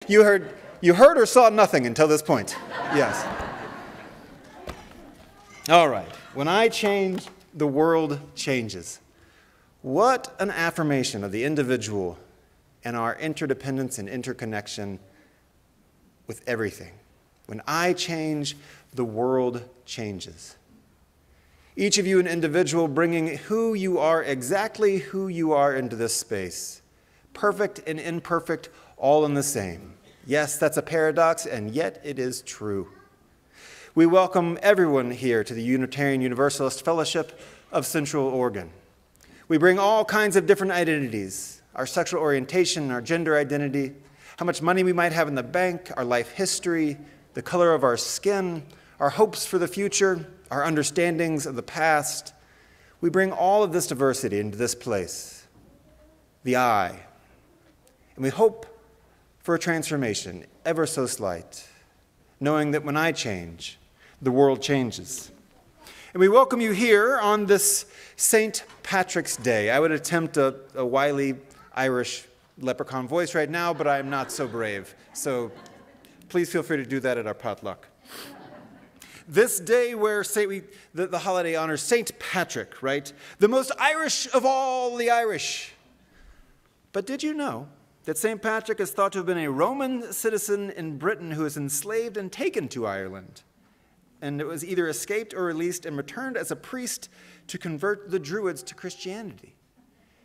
You heard or saw nothing until this point. Yes. All right. When I change, the world changes. What an affirmation of the individual and our interdependence and interconnection with everything. When I change, the world changes. Each of you an individual bringing who you are, exactly who you are into this space. Perfect and imperfect, all in the same. Yes, that's a paradox, and yet it is true. We welcome everyone here to the Unitarian Universalist Fellowship of Central Oregon. We bring all kinds of different identities, our sexual orientation, our gender identity, how much money we might have in the bank, our life history, the color of our skin, our hopes for the future, our understandings of the past. We bring all of this diversity into this place, the I. And we hope for a transformation, ever so slight, knowing that when I change, the world changes. And we welcome you here on this St. Patrick's Day. I would attempt a wily Irish leprechaun voice right now, but I am not so brave. So please feel free to do that at our potluck. This day where the holiday honors St. Patrick, right? The most Irish of all the Irish. But did you know that St. Patrick is thought to have been a Roman citizen in Britain who was enslaved and taken to Ireland? And it was either escaped or released and returned as a priest to convert the Druids to Christianity.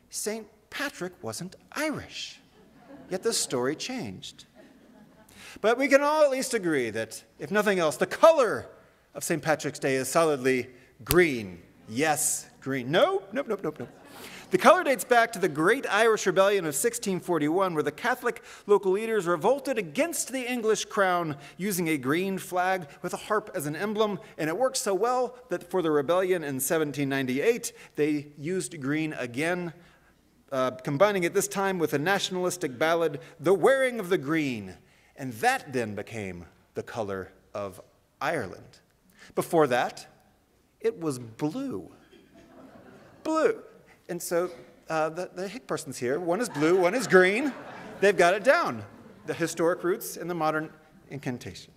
St. Patrick wasn't Irish, yet the story changed. But we can all at least agree that, if nothing else, the color of St. Patrick's Day is solidly green. Yes, green. No. The color dates back to the Great Irish Rebellion of 1641, where the Catholic local leaders revolted against the English crown using a green flag with a harp as an emblem, and it worked so well that for the rebellion in 1798, they used green again, combining it this time with a nationalistic ballad, The Wearing of the Green, and that then became the color of Ireland. Before that, it was blue. Blue. And so the hick persons here, one is blue, one is green. They've got it down, the historic roots and the modern incantation.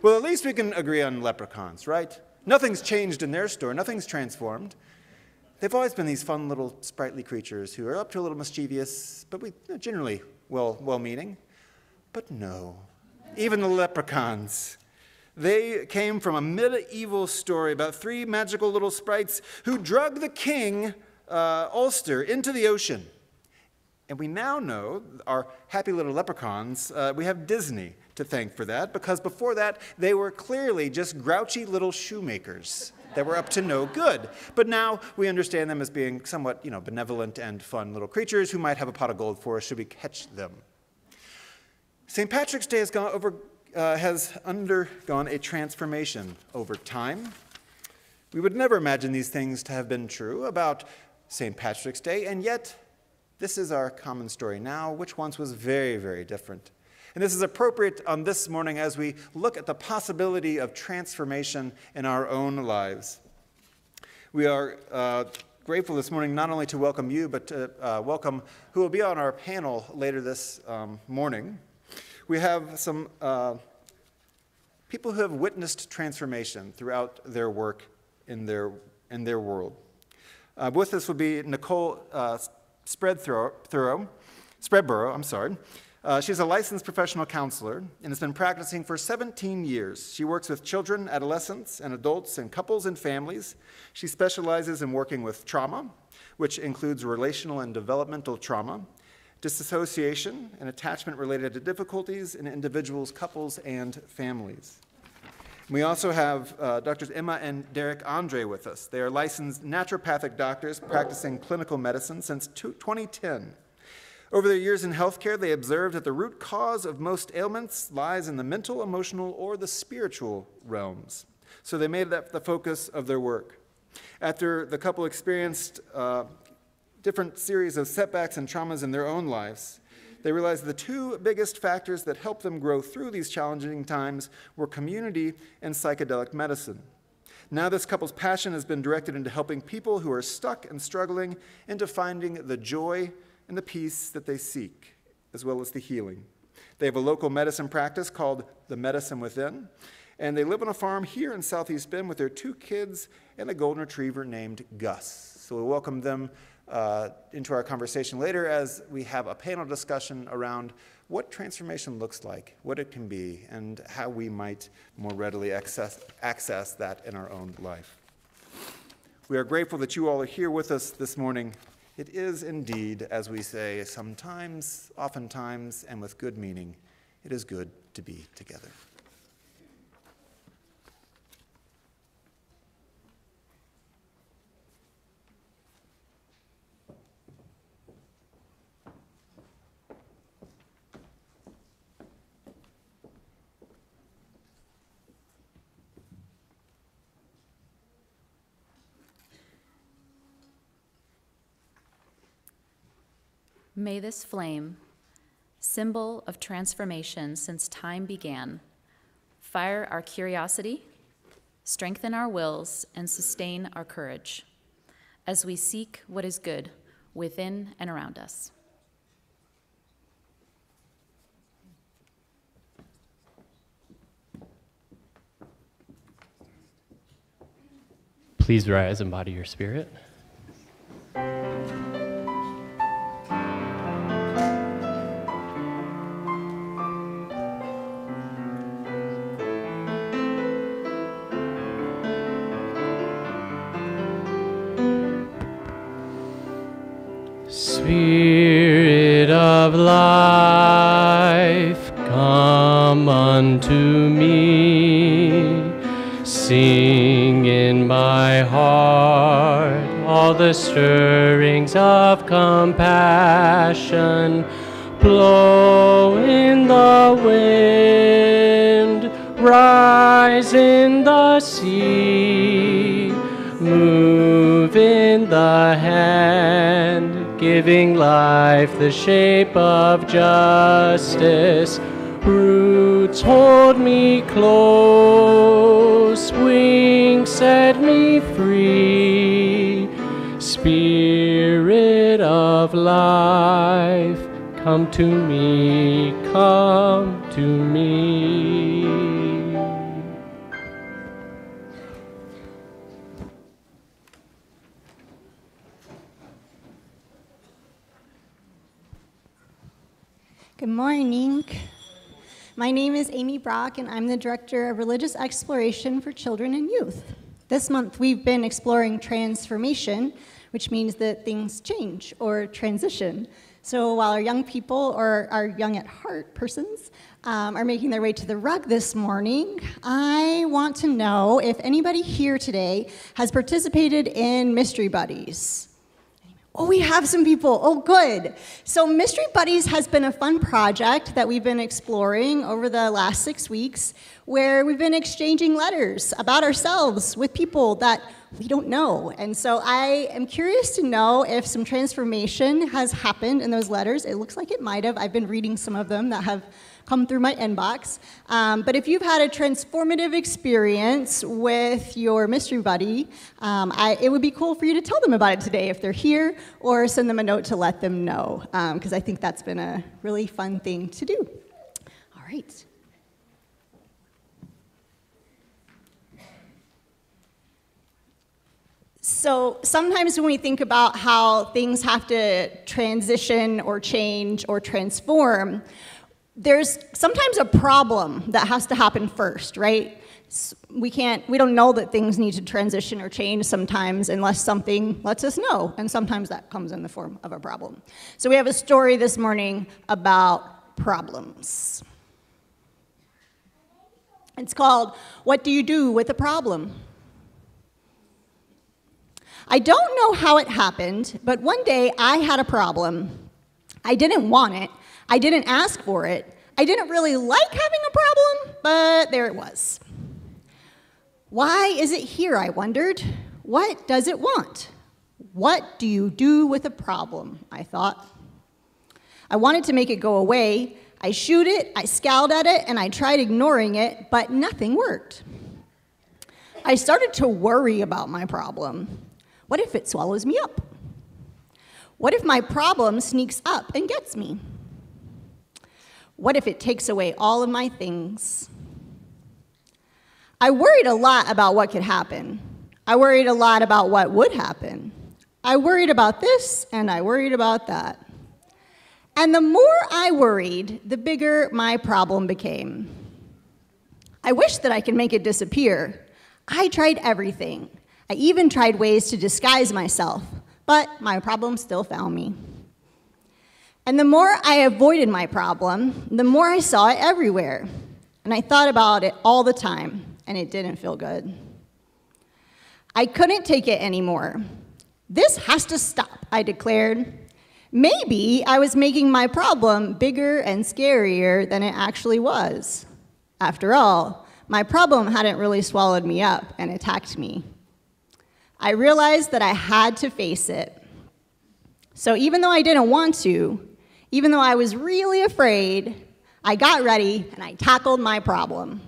Well, at least we can agree on leprechauns, right? Nothing's changed in their story. Nothing's transformed. They've always been these fun little sprightly creatures who are up to a little mischievous, but generally well-meaning. But no, even the leprechauns. They came from a medieval story about three magical little sprites who drug the king Ulster into the ocean. And we now know, our happy little leprechauns, we have Disney to thank for that, because before that, they were clearly just grouchy little shoemakers that were up to no good. But now we understand them as being somewhat, benevolent and fun little creatures who might have a pot of gold for us should we catch them. St. Patrick's Day has undergone a transformation over time. We would never imagine these things to have been true about St. Patrick's Day, and yet this is our common story now, which once was very, very different. And this is appropriate on this morning as we look at the possibility of transformation in our own lives. We are grateful this morning not only to welcome you, but to welcome who will be on our panel later this morning. We have some people who have witnessed transformation throughout their work in their world. With us will be Nicole Spreadborough. She's a licensed professional counselor and has been practicing for 17 years. She works with children, adolescents, and adults, and couples and families. She specializes in working with trauma, which includes relational and developmental trauma, disassociation, and attachment related to difficulties in individuals, couples, and families. We also have Drs. Emma and Derek Andre with us. They are licensed naturopathic doctors practicing clinical medicine since 2010. Over their years in healthcare, they observed that the root cause of most ailments lies in the mental, emotional, or the spiritual realms. So they made that the focus of their work. After the couple experienced different series of setbacks and traumas in their own lives, they realized the two biggest factors that helped them grow through these challenging times were community and psychedelic medicine. Now this couple's passion has been directed into helping people who are stuck and struggling into finding the joy and the peace that they seek, as well as the healing. They have a local medicine practice called The Medicine Within, and they live on a farm here in Southeast Bend with their 2 kids and a golden retriever named Gus. So we'll welcome them into our conversation later as we have a panel discussion around what transformation looks like, what it can be, and how we might more readily access that in our own life. We are grateful that you all are here with us this morning. It is indeed, as we say, sometimes, oftentimes, and with good meaning, it is good to be together. May this flame, symbol of transformation since time began, fire our curiosity, strengthen our wills, and sustain our courage as we seek what is good within and around us. Please rise, embody your spirit. Spirit of life, come unto me. Sing in my heart all the stirrings of compassion. Blow in the wind, rise in the sea, move in the hand, giving life the shape of justice. Roots hold me close, wings set me free. Spirit of life, come to me, come to me. Good morning. My name is Amy Brock, and I'm the Director of Religious Exploration for Children and Youth. This month, we've been exploring transformation, which means that things change or transition. So while our young people, or our young at heart persons, are making their way to the rug this morning, I want to know if anybody here today has participated in Mystery Buddies. Oh, we have some people. Oh, good. So Mystery Buddies has been a fun project that we've been exploring over the last 6 weeks, where we've been exchanging letters about ourselves with people that we don't know. And so I am curious to know if some transformation has happened in those letters. It looks like it might have. I've been reading some of them that have come through my inbox. But if you've had a transformative experience with your mystery buddy, it would be cool for you to tell them about it today if they're here, or send them a note to let them know, because I think that's been a really fun thing to do. All right. So sometimes when we think about how things have to transition or change or transform, there's sometimes a problem that has to happen first, right? We don't know that things need to transition or change sometimes unless something lets us know, and sometimes that comes in the form of a problem. So we have a story this morning about problems. It's called, What Do You Do with a Problem? I don't know how it happened, but one day I had a problem. I didn't want it. I didn't ask for it. I didn't really like having a problem, but there it was. Why is it here, I wondered? What does it want? What do you do with a problem, I thought. I wanted to make it go away. I shooed it, I scowled at it, and I tried ignoring it, but nothing worked. I started to worry about my problem. What if it swallows me up? What if my problem sneaks up and gets me? What if it takes away all of my things? I worried a lot about what could happen. I worried a lot about what would happen. I worried about this, and I worried about that. And the more I worried, the bigger my problem became. I wished that I could make it disappear. I tried everything. I even tried ways to disguise myself, but my problem still found me. And the more I avoided my problem, the more I saw it everywhere. And I thought about it all the time, and it didn't feel good. I couldn't take it anymore. This has to stop, I declared. Maybe I was making my problem bigger and scarier than it actually was. After all, my problem hadn't really swallowed me up and attacked me. I realized that I had to face it. So even though I didn't want to, even though I was really afraid, I got ready and I tackled my problem.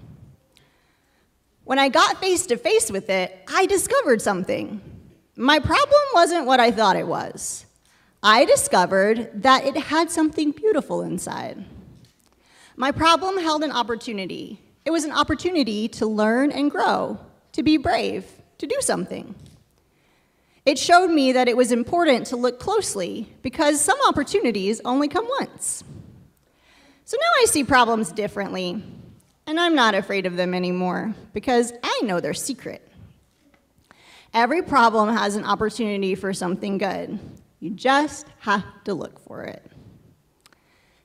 When I got face to face with it, I discovered something. My problem wasn't what I thought it was. I discovered that it had something beautiful inside. My problem held an opportunity. It was an opportunity to learn and grow, to be brave, to do something. It showed me that it was important to look closely because some opportunities only come once. So now I see problems differently, and I'm not afraid of them anymore because I know their secret. Every problem has an opportunity for something good. You just have to look for it.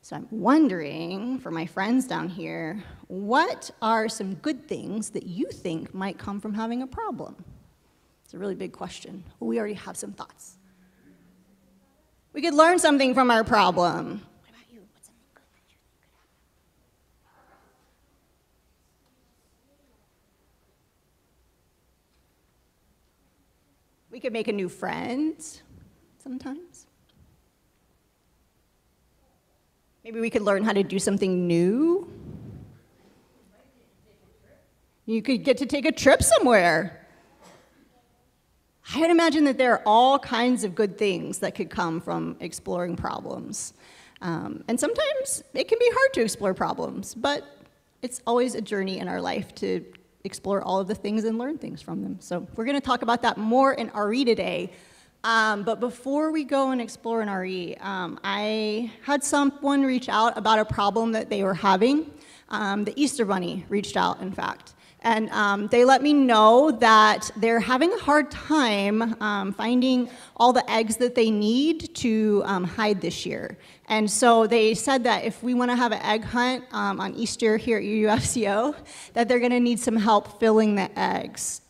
So I'm wondering, for my friends down here, what are some good things that you think might come from having a problem? It's a really big question. We already have some thoughts. We could learn something from our problem. What about you? What's something good that you think could happen? We could make a new friend sometimes. Maybe we could learn how to do something new. You could get to take a trip somewhere. I would imagine that there are all kinds of good things that could come from exploring problems. And sometimes it can be hard to explore problems, but it's always a journey in our life to explore all of the things and learn things from them. So we're going to talk about that more in RE today. But before we go and explore an RE, I had someone reach out about a problem that they were having. The Easter Bunny reached out, in fact. And they let me know that they're having a hard time finding all the eggs that they need to hide this year. And so they said that if we want to have an egg hunt on Easter here at UUFCO, that they're going to need some help filling the eggs.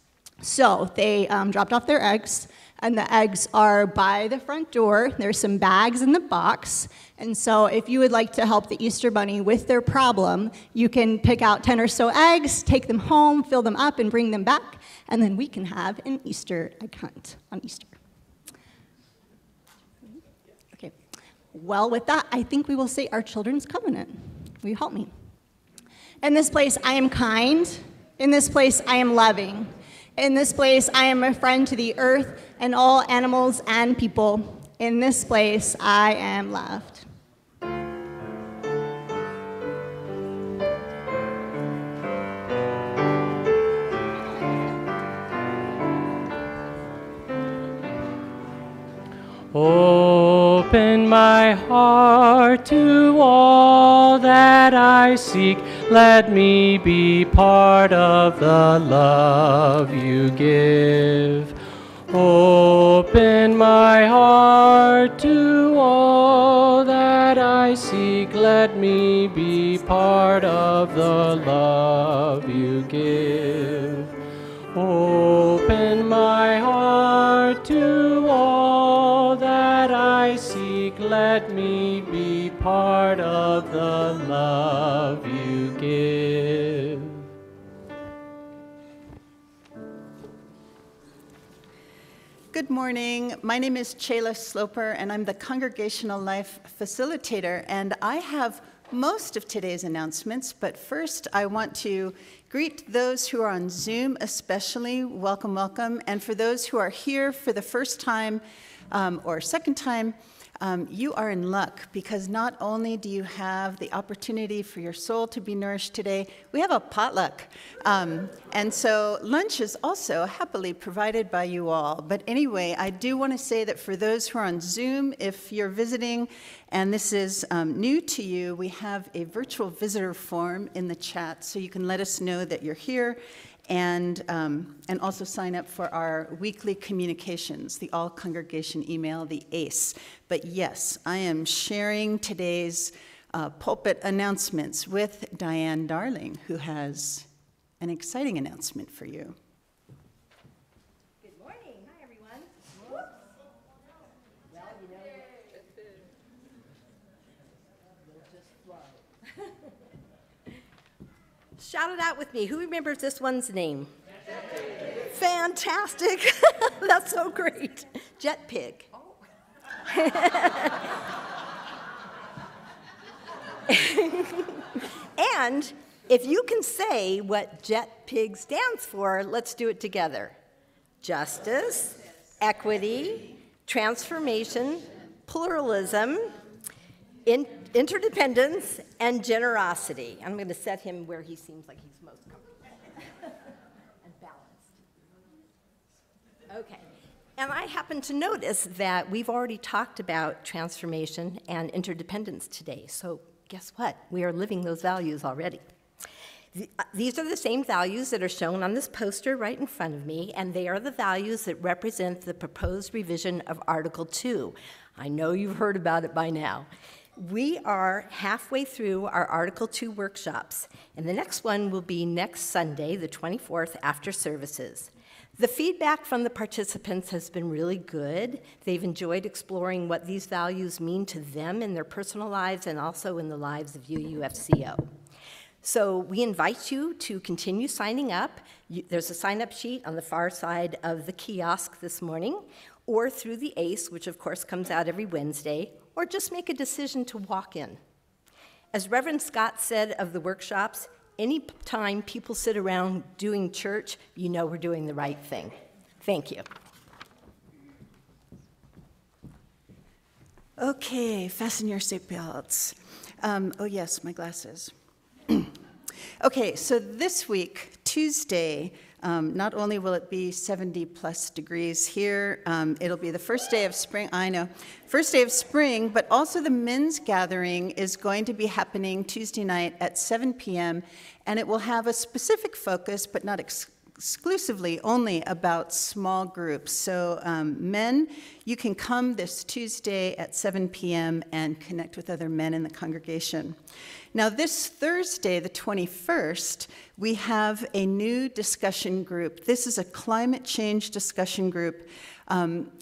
So they dropped off their eggs, and the eggs are by the front door. There's some bags in the box. And so if you would like to help the Easter Bunny with their problem, you can pick out 10 or so eggs, take them home, fill them up, and bring them back, and then we can have an Easter egg hunt on Easter. Okay. Well, with that, I think we will say our children's covenant. Will you help me? In this place, I am kind. In this place, I am loving. In this place, I am a friend to the earth and all animals and people. In this place, I am loved. Open my heart to all that I seek. Let me be part of the love you give. Open my heart to all that I seek. Let me be part of the love you give. Open my heart to all that I seek. Let me be part of the love you give. Good morning. My name is Chayla Sloper, and I'm the Congregational Life Facilitator, and I have most of today's announcements, but first I want to greet those who are on Zoom especially. Welcome, welcome. And for those who are here for the first time or second time, You are in luck, because not only do you have the opportunity for your soul to be nourished today, we have a potluck. And so lunch is also happily provided by you all. But anyway, I do want to say that for those who are on Zoom, if you're visiting and this is new to you, we have a virtual visitor form in the chat, so you can let us know that you're here. And also sign up for our weekly communications, the all congregation email, the ACE. But yes, I am sharing today's pulpit announcements with Diane Darling, who has an exciting announcement for you. Good morning. Hi, everyone. Whoops. Well, you know, we'll just flow. Shout it out with me. Who remembers this one's name? Jet Pig. Fantastic. That's so great. Jet Pig. And if you can say what Jet Pig stands for, let's do it together. Justice, equity, transformation, pluralism, interdependence, and generosity. I'm going to set him where he seems like he's most comfortable and balanced. Okay. And I happen to notice that we've already talked about transformation and interdependence today. So guess what? We are living those values already. These are the same values that are shown on this poster right in front of me, and they are the values that represent the proposed revision of Article 2. I know you've heard about it by now. We are halfway through our Article 2 workshops, and the next one will be next Sunday, the 24th, after services. The feedback from the participants has been really good. They've enjoyed exploring what these values mean to them in their personal lives and also in the lives of UUFCO. So we invite you to continue signing up. There's a sign-up sheet on the far side of the kiosk this morning, or through the ACE, which of course comes out every Wednesday, or just make a decision to walk in. As Reverend Scott said of the workshops, any time people sit around doing church, you know we're doing the right thing. Thank you. Okay, fasten your seatbelts. Oh yes, my glasses. Okay, so this week, Tuesday, not only will it be 70+ degrees here, it'll be the first day of spring, I know, first day of spring, but also the men's gathering is going to be happening Tuesday night at 7 p.m., and it will have a specific focus, but not exclusively only about small groups. So men, you can come this Tuesday at 7 p.m. and connect with other men in the congregation. Now this Thursday, the 21st, we have a new discussion group. This is a climate change discussion group,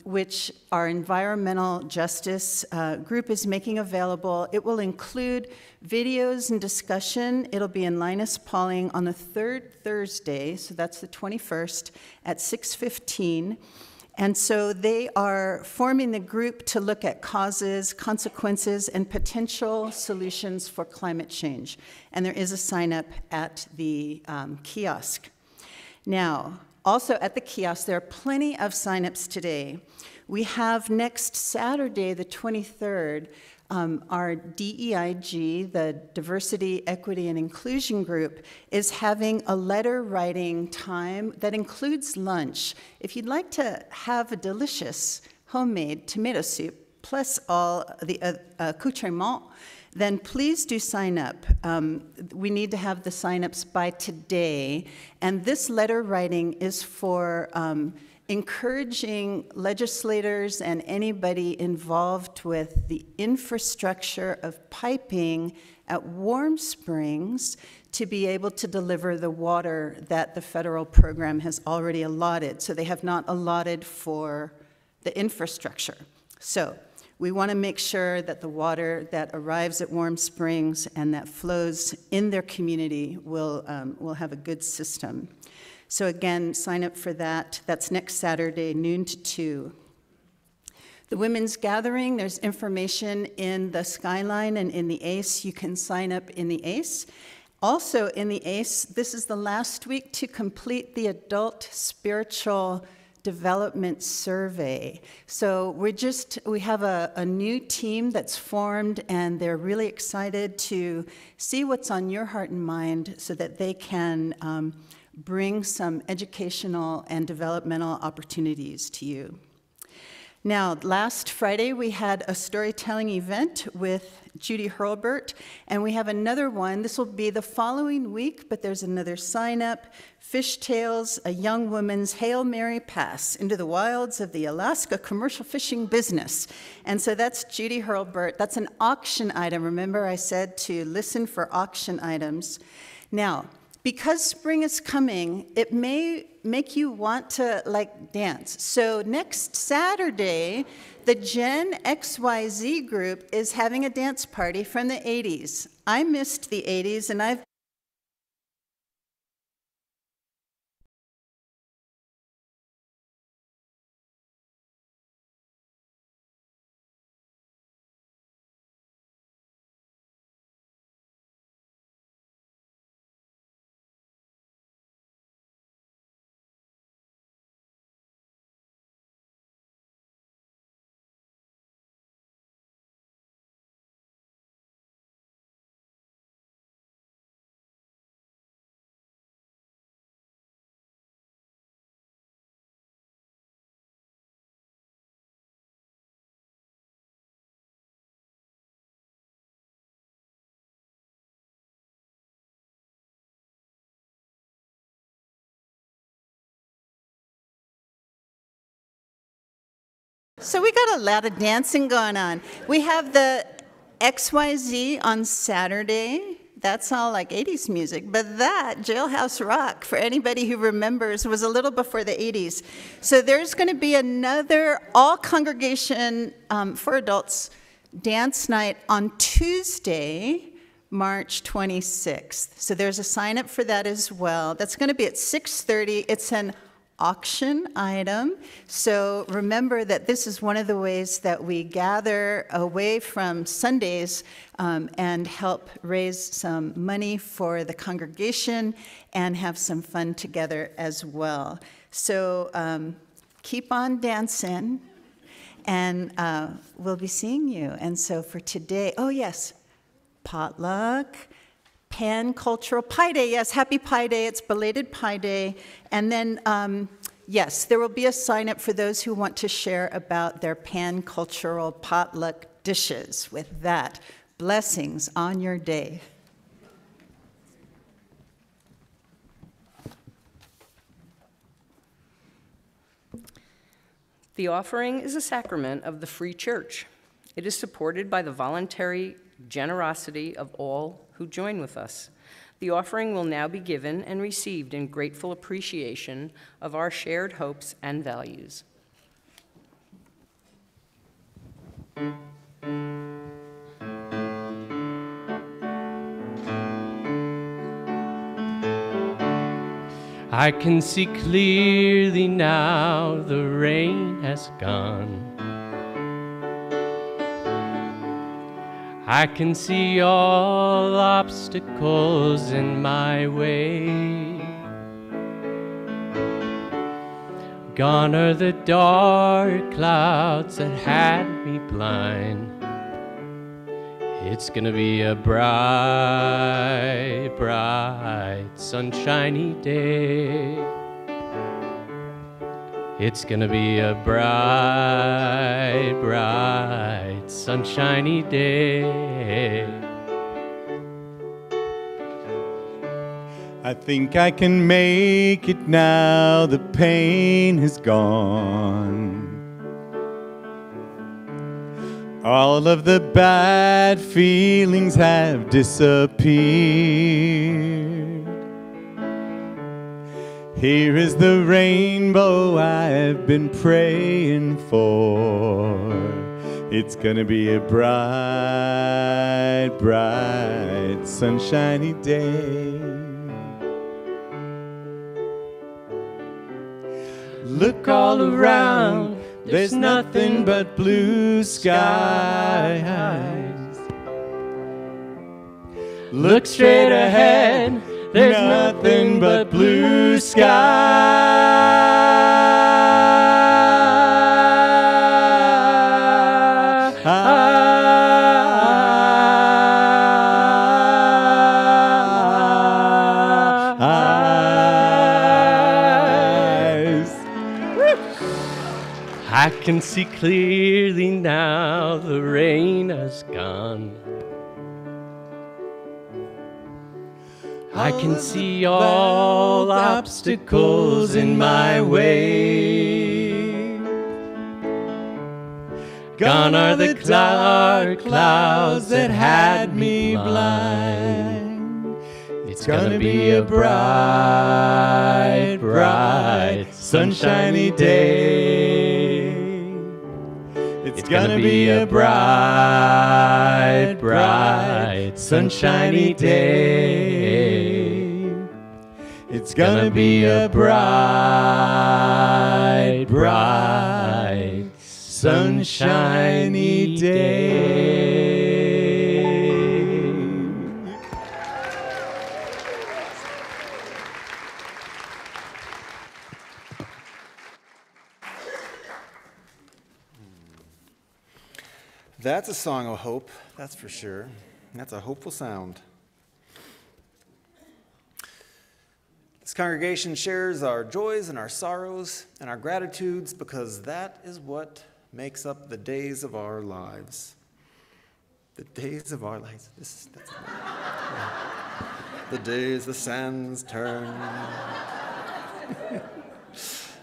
which our environmental justice group is making available. It will include videos and discussion. It'll be in Linus Pauling on the third Thursday, so that's the 21st, at 6:15. And so they are forming the group to look at causes, consequences, and potential solutions for climate change. And there is a sign-up at the kiosk. Now, also at the kiosk, there are plenty of sign-ups today. We have next Saturday, the 23rd, our DEIG, the Diversity, Equity, and Inclusion Group, is having a letter writing time that includes lunch. If you'd like to have a delicious homemade tomato soup, plus all the accoutrements, then please do sign up. We need to have the sign-ups by today, and this letter writing is for encouraging legislators and anybody involved with the infrastructure of piping at Warm Springs to be able to deliver the water that the federal program has already allotted. So they have not allotted for the infrastructure. So we want to make sure that the water that arrives at Warm Springs and that flows in their community will have a good system. So again, sign up for that. That's next Saturday, noon to 2. The women's gathering, there's information in the Skyline and in the ACE. You can sign up in the ACE. Also in the ACE, this is the last week to complete the adult spiritual development survey. So we have a new team that's formed, and they're really excited to see what's on your heart and mind so that they can bring some educational and developmental opportunities to you. Now, last Friday, we had a storytelling event with Judy Hurlburt, and we have another one. This will be the following week, but there's another sign-up, Fishtails, a young woman's Hail Mary pass into the wilds of the Alaska commercial fishing business. And so that's Judy Hurlburt. That's an auction item. Remember I said to listen for auction items. Now, because spring is coming, it may make you want to dance. So next Saturday, the Gen XYZ group is having a dance party from the 80s. I missed the 80s, and I've So we got a lot of dancing going on. We have the XYZ on Saturday. That's all like 80s music. But that, Jailhouse Rock, for anybody who remembers, was a little before the 80s. So there's going to be another all-congregation for adults dance night on Tuesday, March 26th. So there's a sign-up for that as well. That's going to be at 6:30. It's an auction item. So remember that this is one of the ways that we gather away from Sundays and help raise some money for the congregation and have some fun together as well. So keep on dancing, and we'll be seeing you. And so for today, oh yes, potluck, Pan-Cultural Pi Day. Yes, happy Pi Day. It's belated Pi Day. And then, yes, there will be a sign-up for those who want to share about their pan-cultural potluck dishes. With that, blessings on your day. The offering is a sacrament of the Free Church. It is supported by the voluntary generosity of all who join with us. The offering will now be given and received in grateful appreciation of our shared hopes and values. I can see clearly now, the rain has gone. I can see all obstacles in my way. Gone are the dark clouds that had me blind. It's gonna be a bright, bright, sunshiny day. It's gonna be a bright, bright, sunshiny day. I think I can make it now, the pain has gone. All of the bad feelings have disappeared. Here is the rainbow I've been praying for. It's gonna be a bright, bright, sunshiny day. Look all around, there's nothing but blue skies. Look straight ahead, there's nothing but blue skies. I can see clearly now, the rain has gone. I can see all obstacles in my way. Gone are the dark clouds that had me blind. It's gonna be a bright, bright, sunshiny day. It's gonna be a bright, bright, sunshiny day. It's gonna be a bright, bright, sunshiny day. That's a song of hope, that's for sure. That's a hopeful sound. This congregation shares our joys and our sorrows and our gratitudes because that is what makes up the days of our lives. The days of our lives. The days the sands turn.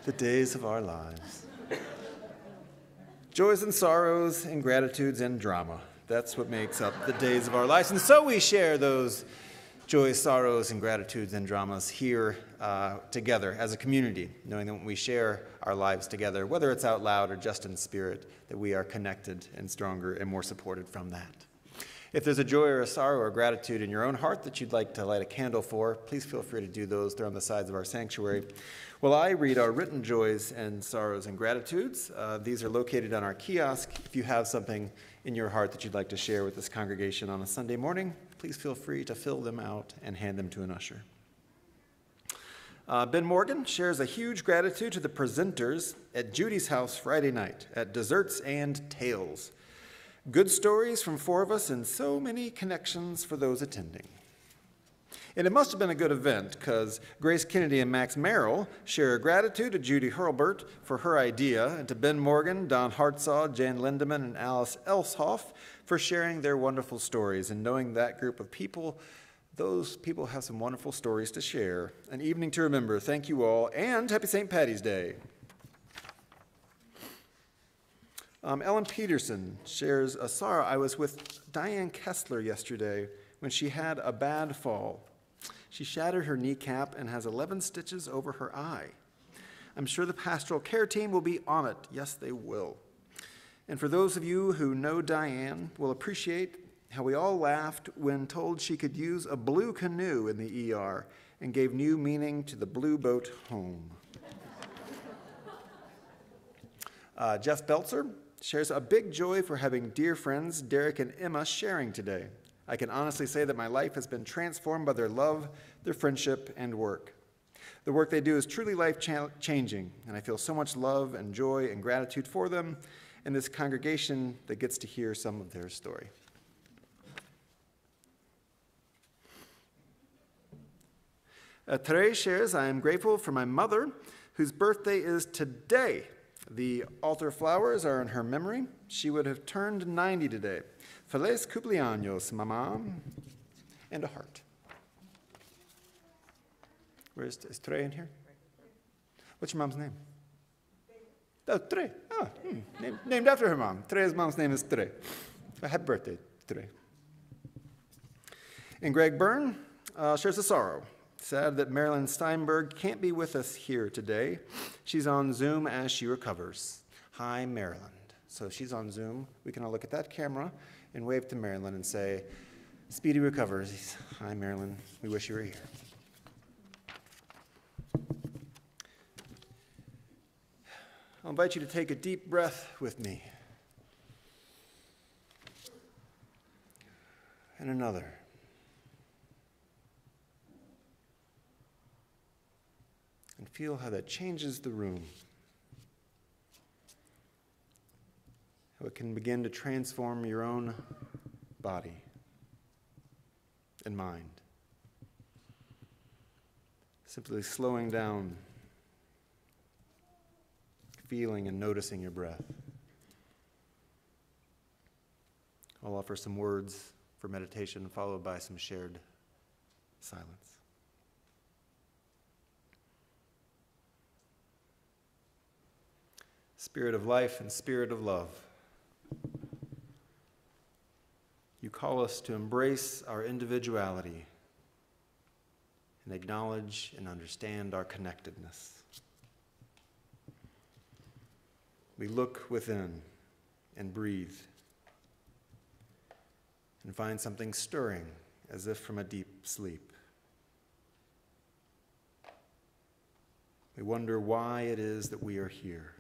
The days of our lives. Joys and sorrows and gratitudes and drama. That's what makes up the days of our lives. And so we share those joys, sorrows, and gratitudes and dramas here together as a community, knowing that when we share our lives together, whether it's out loud or just in spirit, that we are connected and stronger and more supported from that. If there's a joy or a sorrow or gratitude in your own heart that you'd like to light a candle for, please feel free to do those. They're on the sides of our sanctuary. While I read our written joys and sorrows and gratitudes, these are located on our kiosk. If you have something in your heart that you'd like to share with this congregation on a Sunday morning, please feel free to fill them out and hand them to an usher. Ben Morgan shares a huge gratitude to the presenters at Judy's house Friday night at Desserts and Tales. Good stories from four of us and so many connections for those attending. And it must have been a good event because Grace Kennedy and Max Merrill share gratitude to Judy Hurlbert for her idea and to Ben Morgan, Don Hartsaw, Jan Lindemann, and Alice Elshoff for sharing their wonderful stories. And knowing that group of people, those people have some wonderful stories to share. An evening to remember. Thank you all, and happy St. Patty's Day. Ellen Peterson shares a sorrow. I was with Diane Kessler yesterday when she had a bad fall. She shattered her kneecap and has 11 stitches over her eye. I'm sure the pastoral care team will be on it. Yes, they will. And for those of you who know Diane will appreciate how we all laughed when told she could use a blue canoe in the ER and gave new meaning to the blue boat home. Jeff Belzer shares a big joy for having dear friends Derek and Emma sharing today. I can honestly say that my life has been transformed by their love, their friendship, and work. The work they do is truly life-changing, and I feel so much love and joy and gratitude for them and this congregation that gets to hear some of their story. Therese shares, I am grateful for my mother, whose birthday is today. The altar flowers are in her memory. She would have turned 90 today. Feliz cumpleaños, mamá. And a heart. Is Tre in here? What's your mom's name? Oh, Tre. Oh, named after her mom. Tre's mom's name is Tre. Happy birthday, Tre. And Greg Byrne shares a sorrow. Sad that Marilyn Steinberg can't be with us here today. She's on Zoom as she recovers. Hi, Maryland. So she's on Zoom. We can all look at that camera and wave to Marilyn and say, speedy recovery. Hi, Marilyn. We wish you were here. I'll invite you to take a deep breath with me. And another. And feel how that changes the room. How it can begin to transform your own body and mind. Simply slowing down, feeling and noticing your breath. I'll offer some words for meditation, followed by some shared silence. Spirit of life and spirit of love, you call us to embrace our individuality and acknowledge and understand our connectedness. We look within and breathe and find something stirring as if from a deep sleep. We wonder why it is that we are here.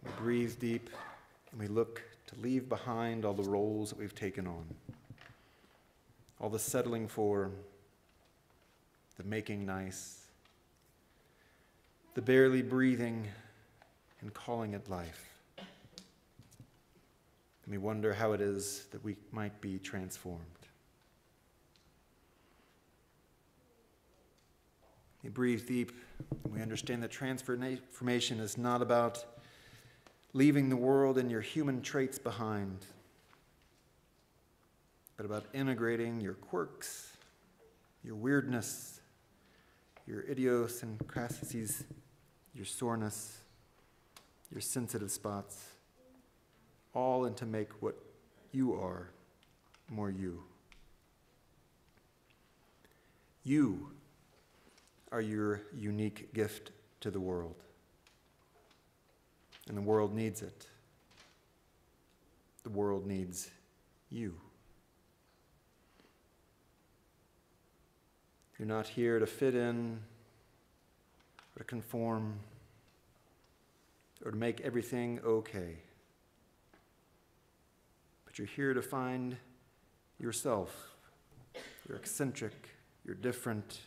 We breathe deep, and we look to leave behind all the roles that we've taken on, all the settling for, the making nice, the barely breathing and calling it life. And we wonder how it is that we might be transformed. We breathe deep, and we understand that transformation is not about leaving the world and your human traits behind, but about integrating your quirks, your weirdness, your idiosyncrasies, your soreness, your sensitive spots, all into make what you are more you. You are your unique gift to the world. And the world needs it. The world needs you. You're not here to fit in, or to conform, or to make everything okay. But you're here to find yourself. You're eccentric, you're different,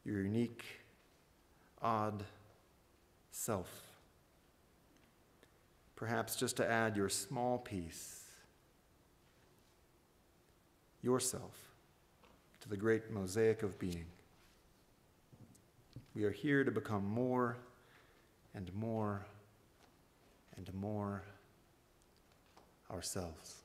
you're unique, odd self. Perhaps just to add your small piece, yourself, to the great mosaic of being. We are here to become more and more and more ourselves.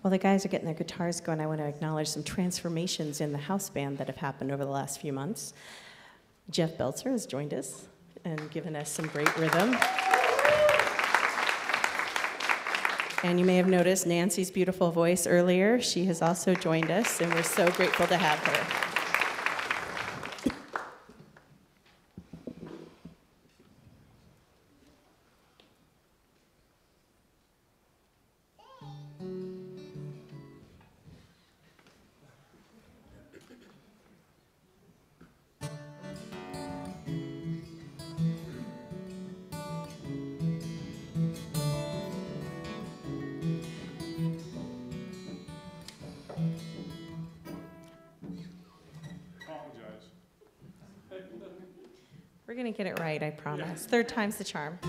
While the guys are getting their guitars going, I want to acknowledge some transformations in the house band that have happened over the last few months. Jeff Belzer has joined us and given us some great rhythm. And you may have noticed Nancy's beautiful voice earlier. She has also joined us, and we're so grateful to have her. We're going to get it right, I promise. Third time's the charm.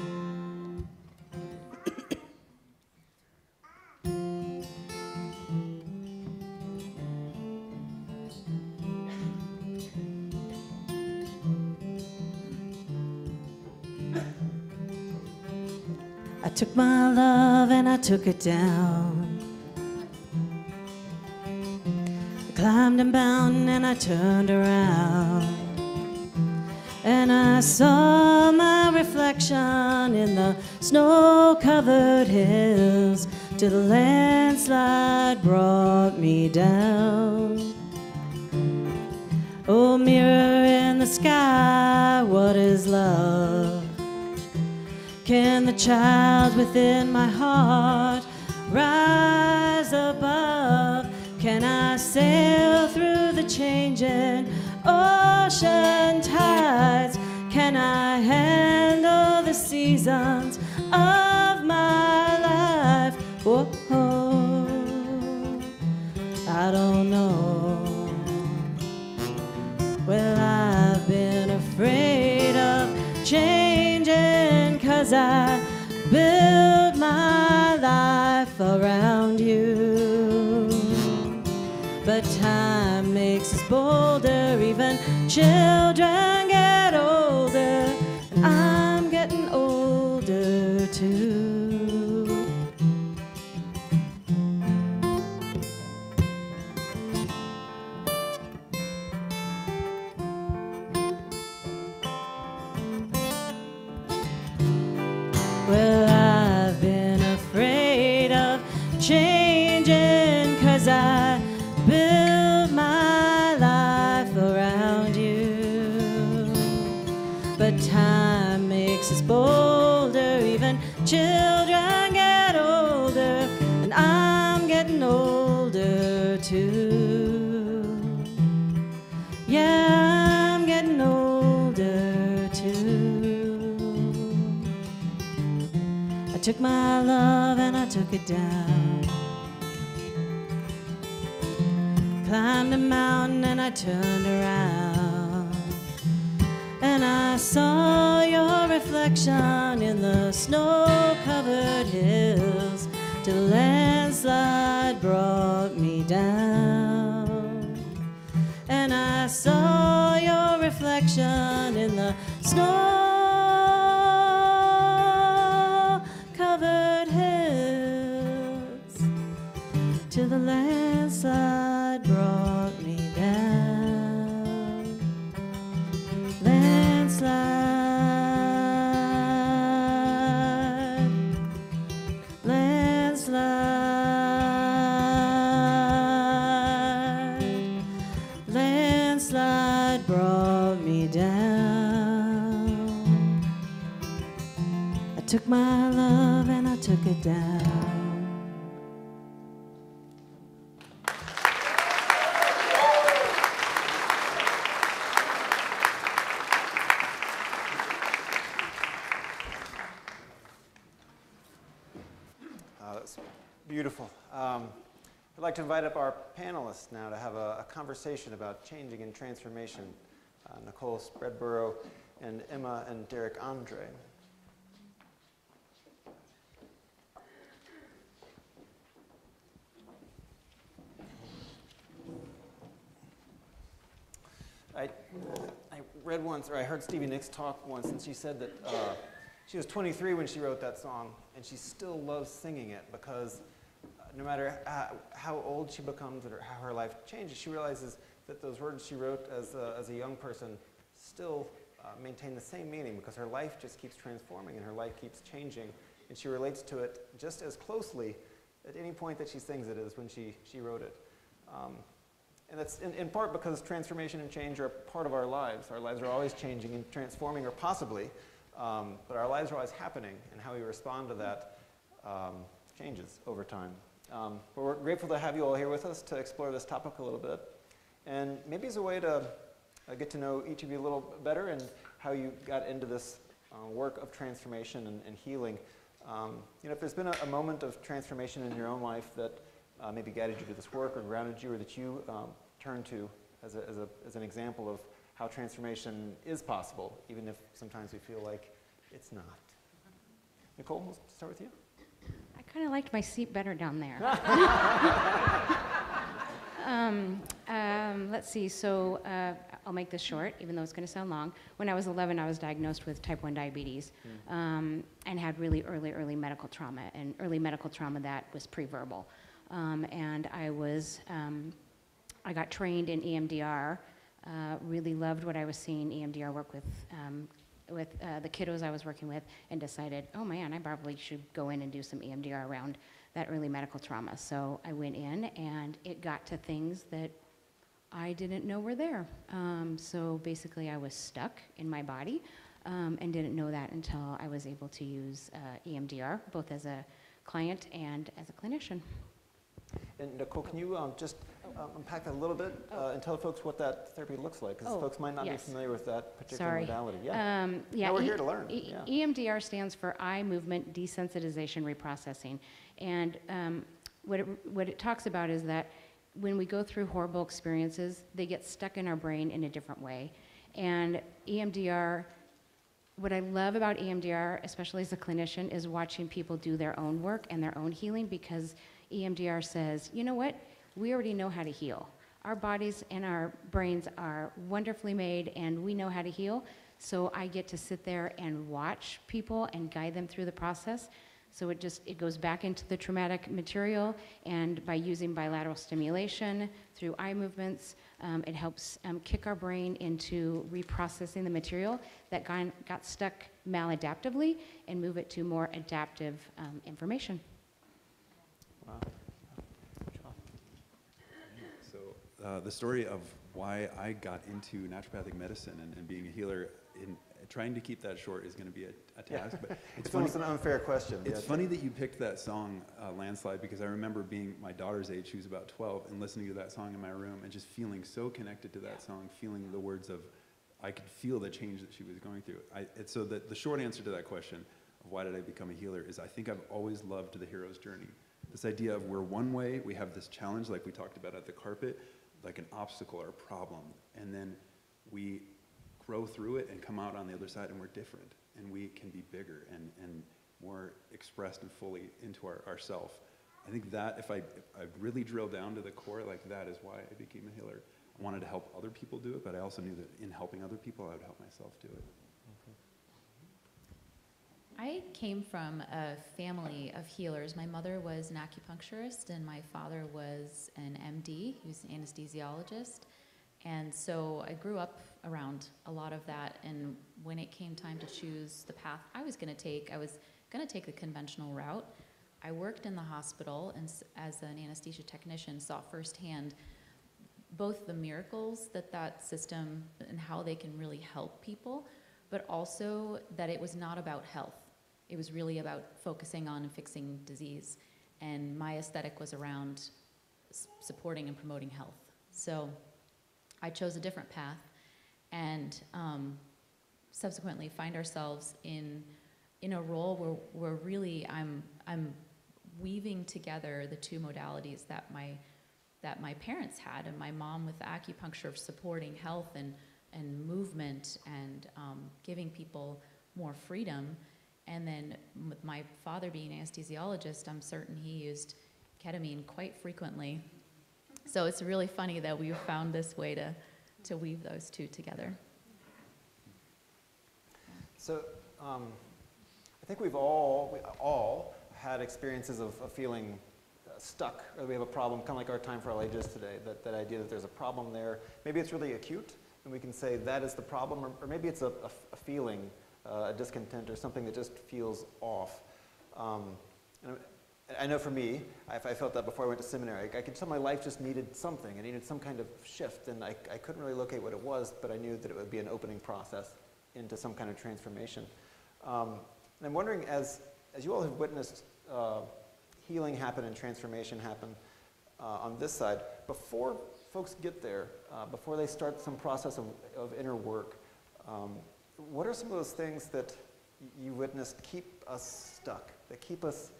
I took my love and I took it down. I climbed a mountain and I turned around. And I saw my reflection in the snow-covered hills till the landslide brought me down. Oh, mirror in the sky, what is love? Can the child within my heart rise above? Can I sail through the changing ocean tides? Can I handle the seasons of my life? Whoa, I don't know. Well, I've been afraid of changing 'cause I built my life around you. But time makes us bolder, even children get older, and I'm getting older too. Well, I've been afraid of changing 'cause I build my life around you. But time makes us bolder, even children get older, and I'm getting older too. Yeah, I'm getting older too. I took my love and I took it down. Climbed a mountain and I turned around, and I saw your reflection in the snow-covered hills till the landslide brought me down. And I saw your reflection in the snow-covered hills till the landslide brought me down. Landslide, landslide, landslide brought me down. I took my love and I took it down. That's beautiful. I'd like to invite up our panelists now to have a conversation about changing and transformation. Nicole Spreadborough and Emma and Derek Andre. I read once, or I heard Stevie Nicks talk once, and she said that she was 23 when she wrote that song, and she still loves singing it because no matter how old she becomes or how her life changes, she realizes that those words she wrote as a young person still maintain the same meaning because her life just keeps transforming and her life keeps changing and she relates to it just as closely at any point that she sings it as when she wrote it. And that's in part because transformation and change are part of our lives. Our lives are always changing and transforming, or possibly, but our lives are always happening, and how we respond to that changes over time. But we're grateful to have you all here with us to explore this topic a little bit. And maybe as a way to get to know each of you a little better and how you got into this work of transformation and healing. If there's been a moment of transformation in your own life that maybe guided you to this work or grounded you, or that you turn to as an example of how transformation is possible, even if sometimes we feel like it's not. Nicole, we'll start with you. I kind of liked my seat better down there. Let's see, so I'll make this short, even though it's going to sound long. When I was 11, I was diagnosed with type 1 diabetes and had really early medical trauma, and early medical trauma that was pre-verbal. And I got trained in EMDR, really loved what I was seeing EMDR work with the kiddos I was working with, and decided, oh man, I probably should go in and do some EMDR around that early medical trauma. So I went in, and it got to things that I didn't know were there. So basically I was stuck in my body and didn't know that until I was able to use EMDR, both as a client and as a clinician. And Nicole, can you just unpack that a little bit and tell folks what that therapy looks like? Because folks might not be familiar with that particular modality. Yeah, no, we're here to learn. EMDR stands for Eye Movement Desensitization Reprocessing. And what it talks about is that when we go through horrible experiences, they get stuck in our brain in a different way. And EMDR, what I love about EMDR, especially as a clinician, is watching people do their own work and their own healing, because EMDR says, you know what? We already know how to heal. Our bodies and our brains are wonderfully made, and we know how to heal. So I get to sit there and watch people and guide them through the process. So it goes back into the traumatic material, and by using bilateral stimulation through eye movements, it helps kick our brain into reprocessing the material that got stuck maladaptively and move it to more adaptive information. Wow. So the story of why I got into naturopathic medicine and being a healer, in trying to keep that short is going to be a task. But it's almost an unfair question. It's funny that you picked that song, Landslide, because I remember being my daughter's age, she was about 12, and listening to that song in my room and just feeling so connected to that song, feeling the words of, I could feel the change that she was going through. So the short answer to that question of why did I become a healer is I think I've always loved the hero's journey. This idea of we're one way, we have this challenge like we talked about at the carpet, like an obstacle or a problem, and then we grow through it and come out on the other side, and we're different, and we can be bigger and more expressed and fully into ourself. I think that if I really drill down to the core, like that is why I became a healer. I wanted to help other people do it, but I also knew that in helping other people, I would help myself do it. I came from a family of healers. My mother was an acupuncturist, and my father was an MD. He was an anesthesiologist. And so I grew up around a lot of that, and when it came time to choose the path I was going to take the conventional route. I worked in the hospital and as an anesthesia technician, saw firsthand both the miracles that system and how they can really help people, but also that it was not about health. It was really about focusing on and fixing disease. And my aesthetic was around supporting and promoting health. So I chose a different path, and subsequently find ourselves in a role where really I'm weaving together the two modalities that my parents had, and my mom with the acupuncture of supporting health and movement and giving people more freedom. And then with my father being an anesthesiologist, I'm certain he used ketamine quite frequently. So it's really funny that we found this way to weave those two together. So I think we all had experiences of feeling stuck, or we have a problem, kind of like our time for all ages today, that idea that there's a problem there. Maybe it's really acute, and we can say that is the problem, or maybe it's a feeling, a discontent, or something that just feels off. And I know for me, I felt that before I went to seminary. I could tell my life just needed something. I needed some kind of shift, and I couldn't really locate what it was, but I knew that it would be an opening process into some kind of transformation. And I'm wondering, as you all have witnessed healing happen and transformation happen on this side, before folks get there, before they start some process of inner work, what are some of those things that you witnessed keep us stuck, that keep us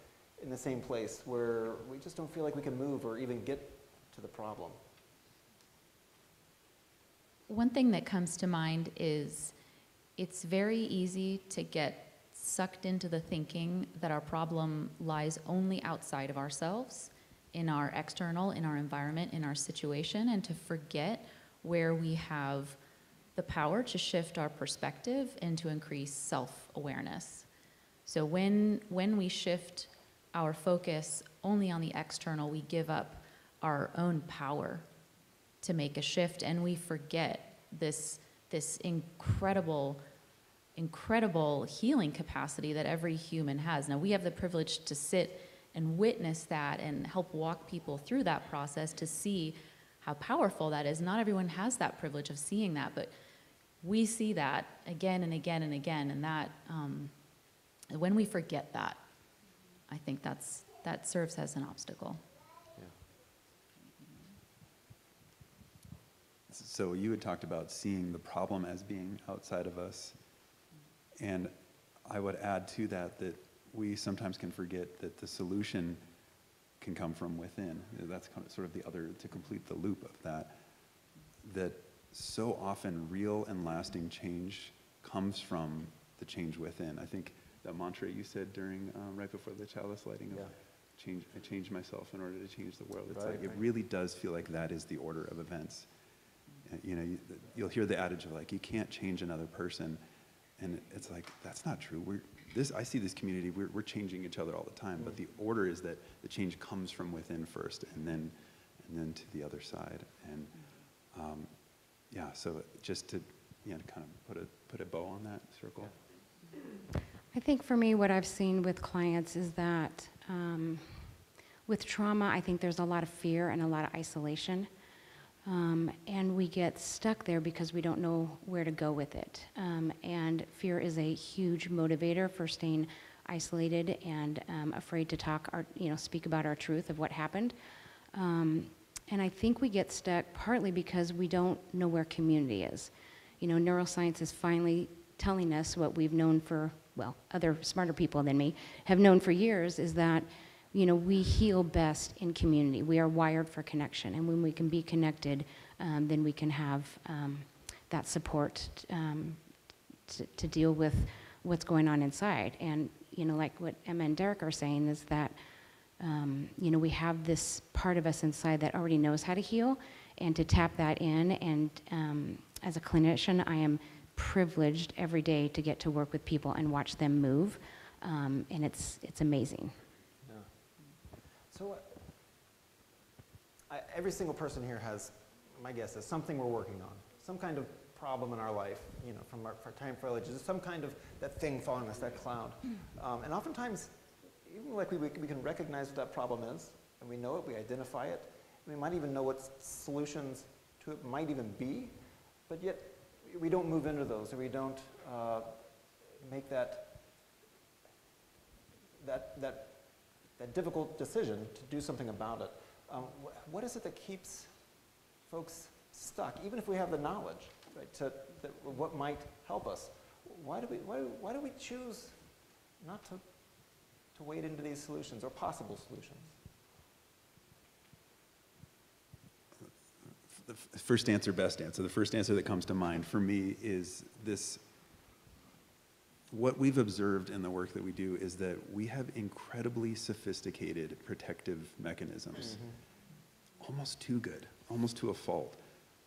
in the same place where we just don't feel like we can move or even get to the problem? One thing that comes to mind is it's very easy to get sucked into the thinking that our problem lies only outside of ourselves, in our external, in our environment, in our situation, and to forget where we have the power to shift our perspective and to increase self-awareness. So when we shift our focus only on the external, we give up our own power to make a shift, and we forget this incredible healing capacity that every human has. Now, we have the privilege to sit and witness that and help walk people through that process to see how powerful that is. Not everyone has that privilege of seeing that, but we see that again and again and again, and that when we forget that, I think that serves as an obstacle. Yeah. So you had talked about seeing the problem as being outside of us, and I would add to that we sometimes can forget that the solution can come from within. That's kind of sort of the other, to complete the loop of that so often real and lasting change comes from the change within. I think that mantra you said during, right before the chalice lighting of I change myself in order to change the world. It's like, it really does feel like that is the order of events. You know, you'll hear the adage of like, you can't change another person. And it's like, that's not true. I see this community, we're changing each other all the time, but the order is that the change comes from within first, and then to the other side. And so just to kind of put a bow on that circle. I think for me, what I've seen with clients is that with trauma, I think there's a lot of fear and a lot of isolation. And we get stuck there because we don't know where to go with it. And fear is a huge motivator for staying isolated and afraid to speak about our truth of what happened. And I think we get stuck partly because we don't know where community is. You know, neuroscience is finally telling us what we've known for, well, other smarter people than me have known for years, is that we heal best in community. We are wired for connection, and when we can be connected, then we can have that support to deal with what's going on inside. And like what Emma and Derek are saying is that we have this part of us inside that already knows how to heal, and to tap that in. And as a clinician, I am privileged every day to get to work with people and watch them move, and it's amazing. So every single person here has, my guess is, something we're working on, some kind of problem in our life, from our time for ages, some kind of that thing following us, that cloud. And oftentimes, even like we can recognize what that problem is, and we know it, we identify it, we might even know what solutions to it might even be, but yet we don't move into those, or we don't make that difficult decision to do something about it. What is it that keeps folks stuck, even if we have the knowledge, right, what might help us? Why do we choose not to wade into these solutions or possible solutions? The first answer, best answer. The first answer that comes to mind for me is this. What we've observed in the work that we do is that we have incredibly sophisticated protective mechanisms, almost too good, almost to a fault.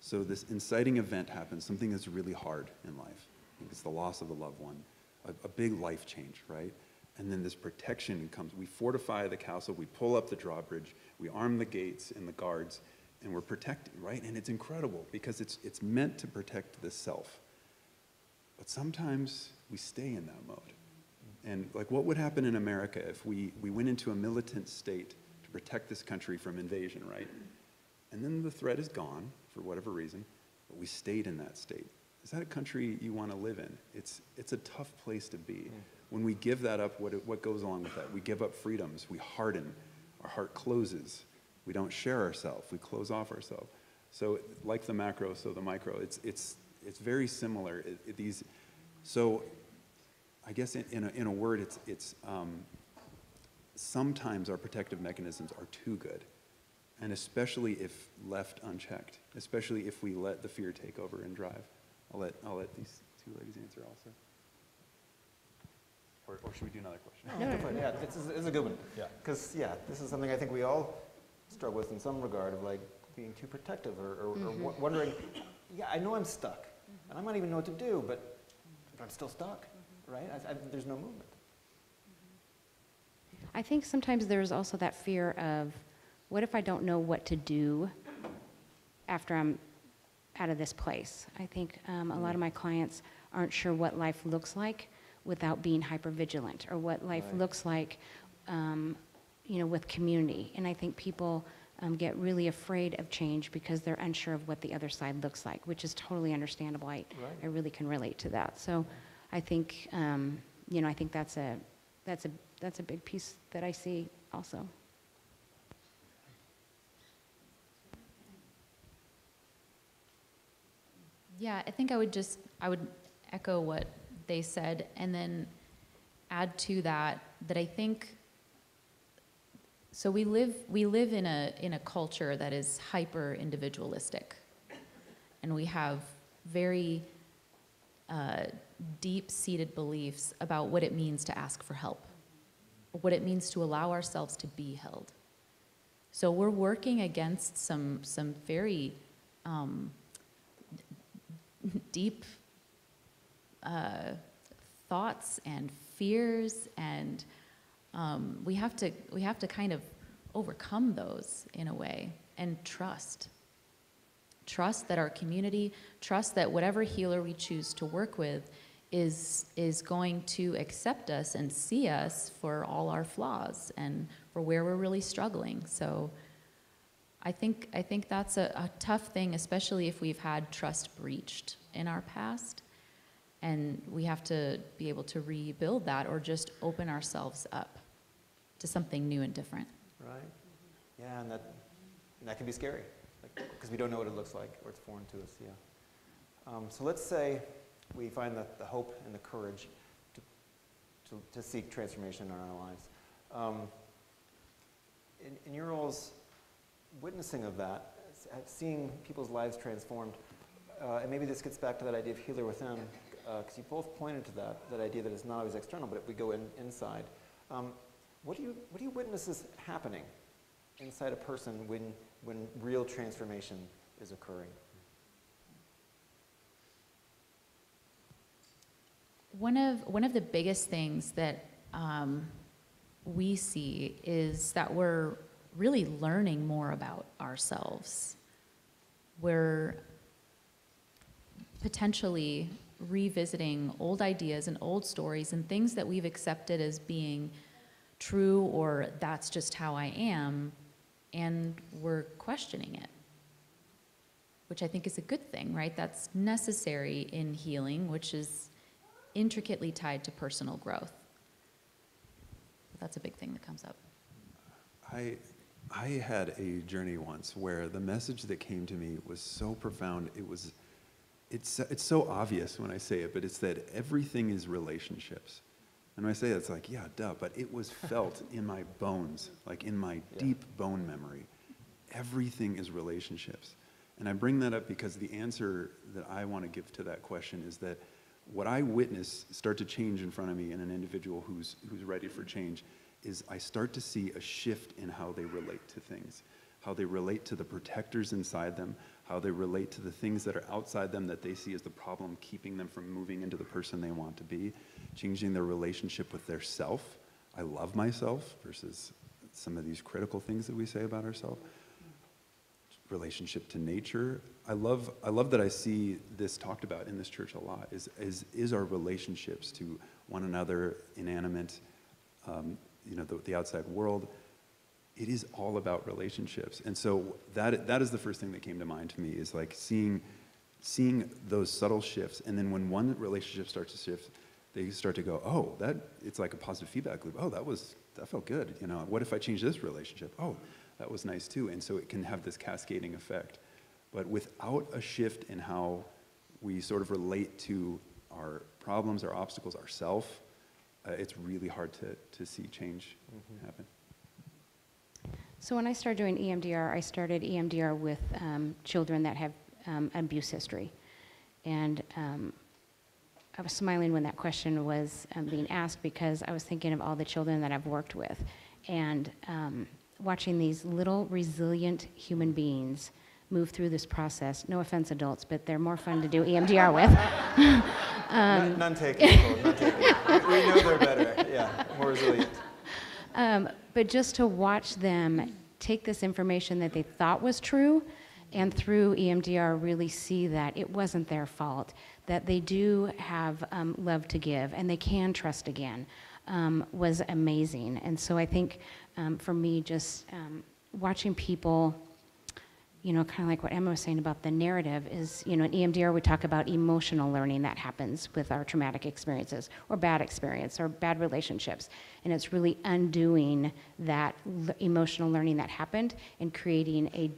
So this inciting event happens, something that's really hard in life. It's the loss of a loved one, a big life change, right? And then this protection comes. We fortify the castle, we pull up the drawbridge, we arm the gates and the guards, and we're protecting, right? And it's incredible because it's meant to protect the self. But sometimes we stay in that mode. And like, what would happen in America if we went into a militant state to protect this country from invasion, right? And then the threat is gone for whatever reason, but we stayed in that state. Is that a country you want to live in? It's a tough place to be. When we give that up, what goes along with that? We give up freedoms, we harden, our heart closes. We don't share ourselves, we close off ourselves. So like the macro, so the micro, it's very similar. So I guess in a word, it's sometimes our protective mechanisms are too good. And especially if left unchecked, especially if we let the fear take over and drive. I'll let these two ladies answer also. Or should we do another question? No. Yeah, this is a good one. Yeah. Because, this is something I think we all struggle with in some regard of like being too protective or wondering, I know I'm stuck, and I might even know what to do, but I'm still stuck, right? There's no movement. I think sometimes there's also that fear of, what if I don't know what to do after I'm out of this place? I think a lot of my clients aren't sure what life looks like without being hypervigilant, or what life looks like, with community. And I think people get really afraid of change because they're unsure of what the other side looks like, which is totally understandable. I really can relate to that. So I think, I think that's a big piece that I see also. Yeah, I think I would echo what they said, and then add to that I think, so we live in a culture that is hyper individualistic, and we have very deep-seated beliefs about what it means to ask for help, what it means to allow ourselves to be held. So we're working against some very deep thoughts and fears, and we have to kind of overcome those in a way, and trust that our community, trust that whatever healer we choose to work with is going to accept us and see us for all our flaws and for where we're really struggling. So I think that's a tough thing, especially if we've had trust breached in our past, and we have to be able to rebuild that, or just open ourselves up to something new and different. Right. Yeah, and that can be scary, because we don't know what it looks like, or it's foreign to us. Yeah. So let's say we find the hope and the courage to seek transformation in our lives. In your roles, witnessing of that, seeing people's lives transformed, and maybe this gets back to that idea of healer within, because you both pointed to that idea that it's not always external, but if we go inside. What do you witness is happening inside a person when real transformation is occurring? One of the biggest things that we see is that we're really learning more about ourselves. We're potentially revisiting old ideas and old stories and things that we've accepted as being true, or that's just how I am, and we're questioning it, which I think is a good thing, right? That's necessary in healing, which is intricately tied to personal growth. That's a big thing that comes up. I had a journey once where the message that came to me was so profound. It's so obvious when I say it, but it's that everything is relationships. And when I say that, it's like, yeah, duh, but it was felt in my bones, like in my deep bone memory. Everything is relationships. And I bring that up because the answer that I want to give to that question is that what I witness start to change in front of me in an individual who's ready for change is I start to see a shift in how they relate to things, how they relate to the protectors inside them, how they relate to the things that are outside them that they see as the problem keeping them from moving into the person they want to be, changing their relationship with their self. I love myself versus some of these critical things that we say about ourselves. Relationship to nature. I love that I see this talked about in this church a lot, is our relationships to one another, inanimate, you know, the outside world. It is all about relationships. And so that is the first thing that came to mind to me, is like seeing those subtle shifts. And then when one relationship starts to shift, they start to go, oh, it's like a positive feedback loop. Oh, that felt good. You know, what if I change this relationship? Oh, that was nice too. And so it can have this cascading effect. But without a shift in how we sort of relate to our problems, our obstacles, ourself, it's really hard to see change happen. So when I started doing EMDR, I started EMDR with children that have abuse history. And I was smiling when that question was being asked, because I was thinking of all the children that I've worked with, and watching these little resilient human beings move through this process. No offense, adults, but they're more fun to do EMDR with. None taken, Nicole, none taken. We know they're better, yeah, more resilient. But just to watch them take this information that they thought was true, and through EMDR really see that it wasn't their fault, that they do have love to give, and they can trust again, was amazing. And so I think for me, just watching people, you know, kind of like what Emma was saying about the narrative is, you know, in EMDR we talk about emotional learning that happens with our traumatic experiences or bad experience or bad relationships. And it's really undoing that emotional learning that happened and creating a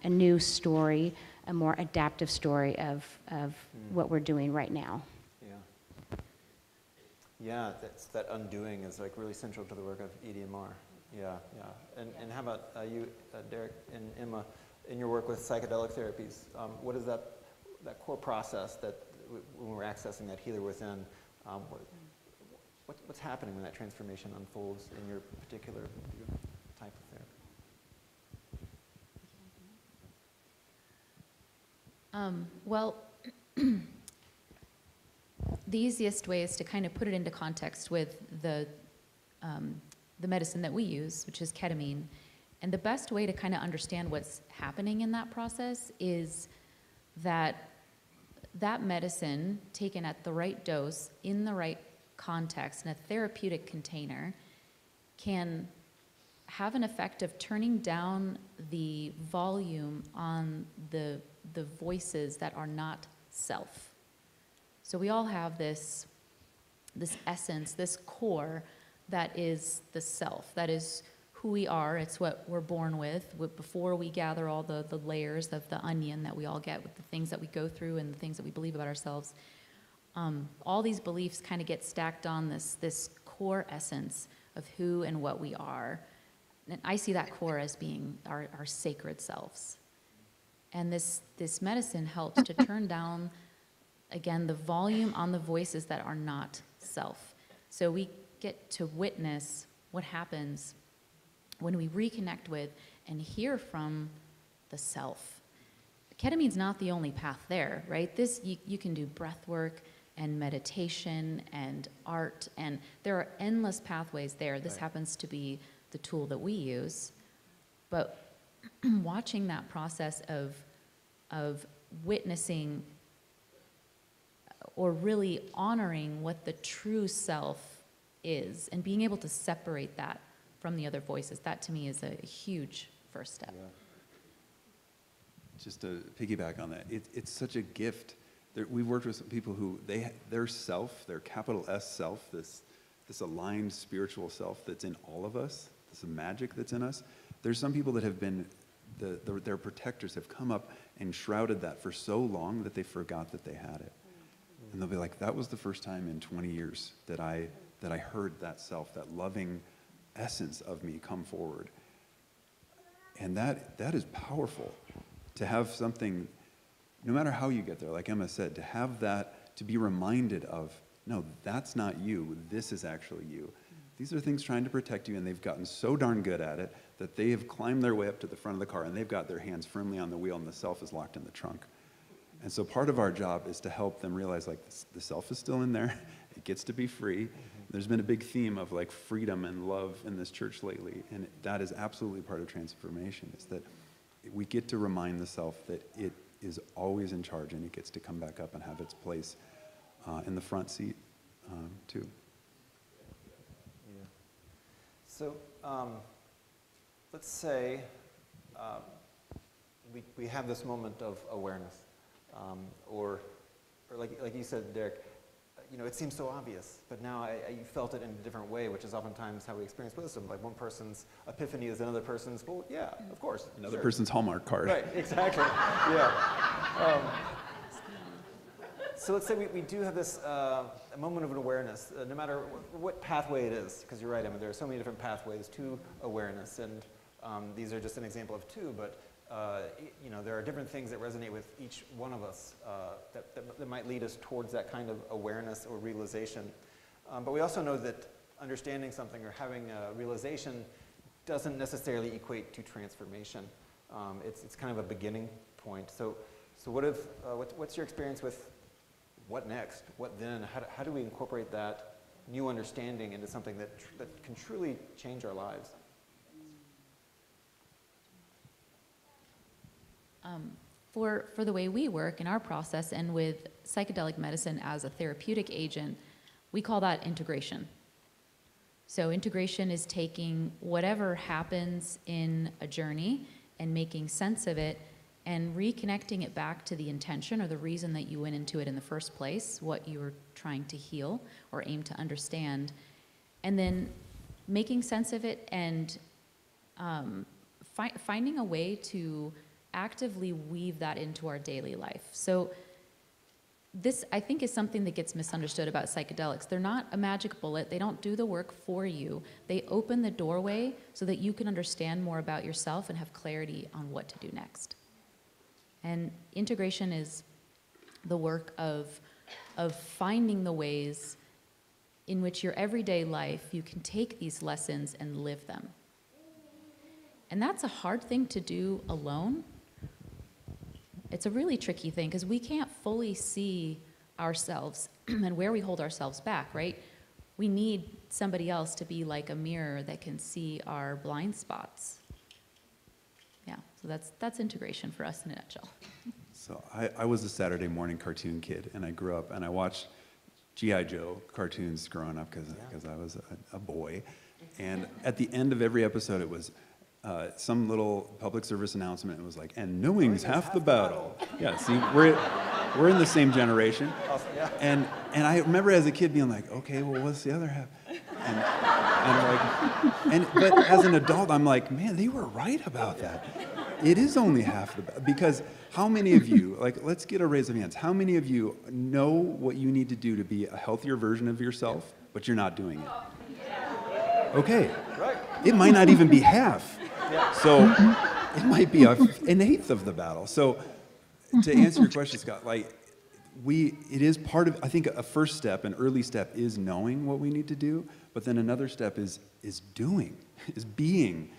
new story, a more adaptive story of what we're doing right now. Yeah. Yeah, that undoing is like really central to the work of EDMR. Yeah, yeah. And how about you, Derek and Emma? In your work with psychedelic therapies, what is that core process that when we're accessing that healer within, what's happening when that transformation unfolds in your particular type of therapy? Well, the easiest way is to kind of put it into context with the medicine that we use, which is ketamine. And the best way to kind of understand what's happening in that process is that medicine taken at the right dose, in the right context, in a therapeutic container, can have an effect of turning down the volume on the voices that are not self. So we all have this essence, this core that is the self, that is who we are. It's what we're born with before we gather all the layers of the onion that we all get with the things that we go through and the things that we believe about ourselves. All these beliefs kind of get stacked on this core essence of who and what we are. And I see that core as being our sacred selves. And this medicine helps to turn down, again, the volume on the voices that are not self. So we get to witness what happens when we reconnect with and hear from the self. Ketamine's not the only path there, right? You can do breath work and meditation and art, and there are endless pathways there. This happens to be the tool that we use. But watching that process of witnessing or really honoring what the true self is and being able to separate that from the other voices, that to me is a huge first step. Yeah. Just to piggyback on that, it's such a gift. We've worked with some people who their self, their capital S self, this aligned spiritual self that's in all of us, this magic that's in us. There's some people that have been, their protectors have come up and shrouded that for so long that they forgot that they had it. And they'll be like, that was the first time in 20 years that I heard that self, that loving essence of me come forward. And that is powerful, to have something, no matter how you get there, like Emma said, to have that, to be reminded of, no, that's not you, this is actually you. These are things trying to protect you, and they've gotten so darn good at it that they have climbed their way up to the front of the car, and they've got their hands firmly on the wheel, and the self is locked in the trunk. And so part of our job is to help them realize, like, the self is still in there, it gets to be free. There's been a big theme of like freedom and love in this church lately, and that is absolutely part of transformation, is that we get to remind the self that it is always in charge, and it gets to come back up and have its place in the front seat too. Yeah. So let's say we have this moment of awareness, or like you said, Derek, it seems so obvious, but now you felt it in a different way, which is oftentimes how we experience wisdom. Like one person's epiphany is another person's, well, yeah, of course. Another person's Hallmark card. Right, exactly, yeah. So let's say we do have this a moment of an awareness, no matter what pathway it is, because you're right, there are so many different pathways to awareness, and these are just an example of two, but there are different things that resonate with each one of us that might lead us towards that kind of awareness or realization. But we also know that understanding something or having a realization doesn't necessarily equate to transformation. It's kind of a beginning point. So what's your experience with what next? What then? How do we incorporate that new understanding into something that can truly change our lives? For the way we work in our process and with psychedelic medicine as a therapeutic agent, we call that integration. So integration is taking whatever happens in a journey and making sense of it and reconnecting it back to the intention or the reason that you went into it in the first place, what you were trying to heal or aim to understand, and then making sense of it and finding a way to actively weave that into our daily life. So this, I think, is something that gets misunderstood about psychedelics. They're not a magic bullet. They don't do the work for you. They open the doorway so that you can understand more about yourself and have clarity on what to do next. And integration is the work of finding the ways in which your everyday life, you can take these lessons and live them. And that's a hard thing to do alone. It's a really tricky thing because we can't fully see ourselves and where we hold ourselves back, right? We need somebody else to be like a mirror that can see our blind spots. Yeah, so that's integration for us in a nutshell. So I was a Saturday morning cartoon kid, and I grew up, and I watched G.I. Joe cartoons growing up because I was a boy. And at the end of every episode, it was some little public service announcement. It was like, and knowing's half the battle. Yeah, see, we're in the same generation. Awesome, yeah. And I remember as a kid being like, okay, well, what's the other half? But as an adult, I'm like, man, they were right about that. It is only half the battle. Because how many of you, let's get a raise of hands. How many of you know what you need to do to be a healthier version of yourself, but you're not doing it? Okay. Right. It might not even be half. Yeah. So it might be an eighth of the battle. So to answer your question, Scott, it is part of, I think a first step, an early step is knowing what we need to do, but then another step is doing, is being.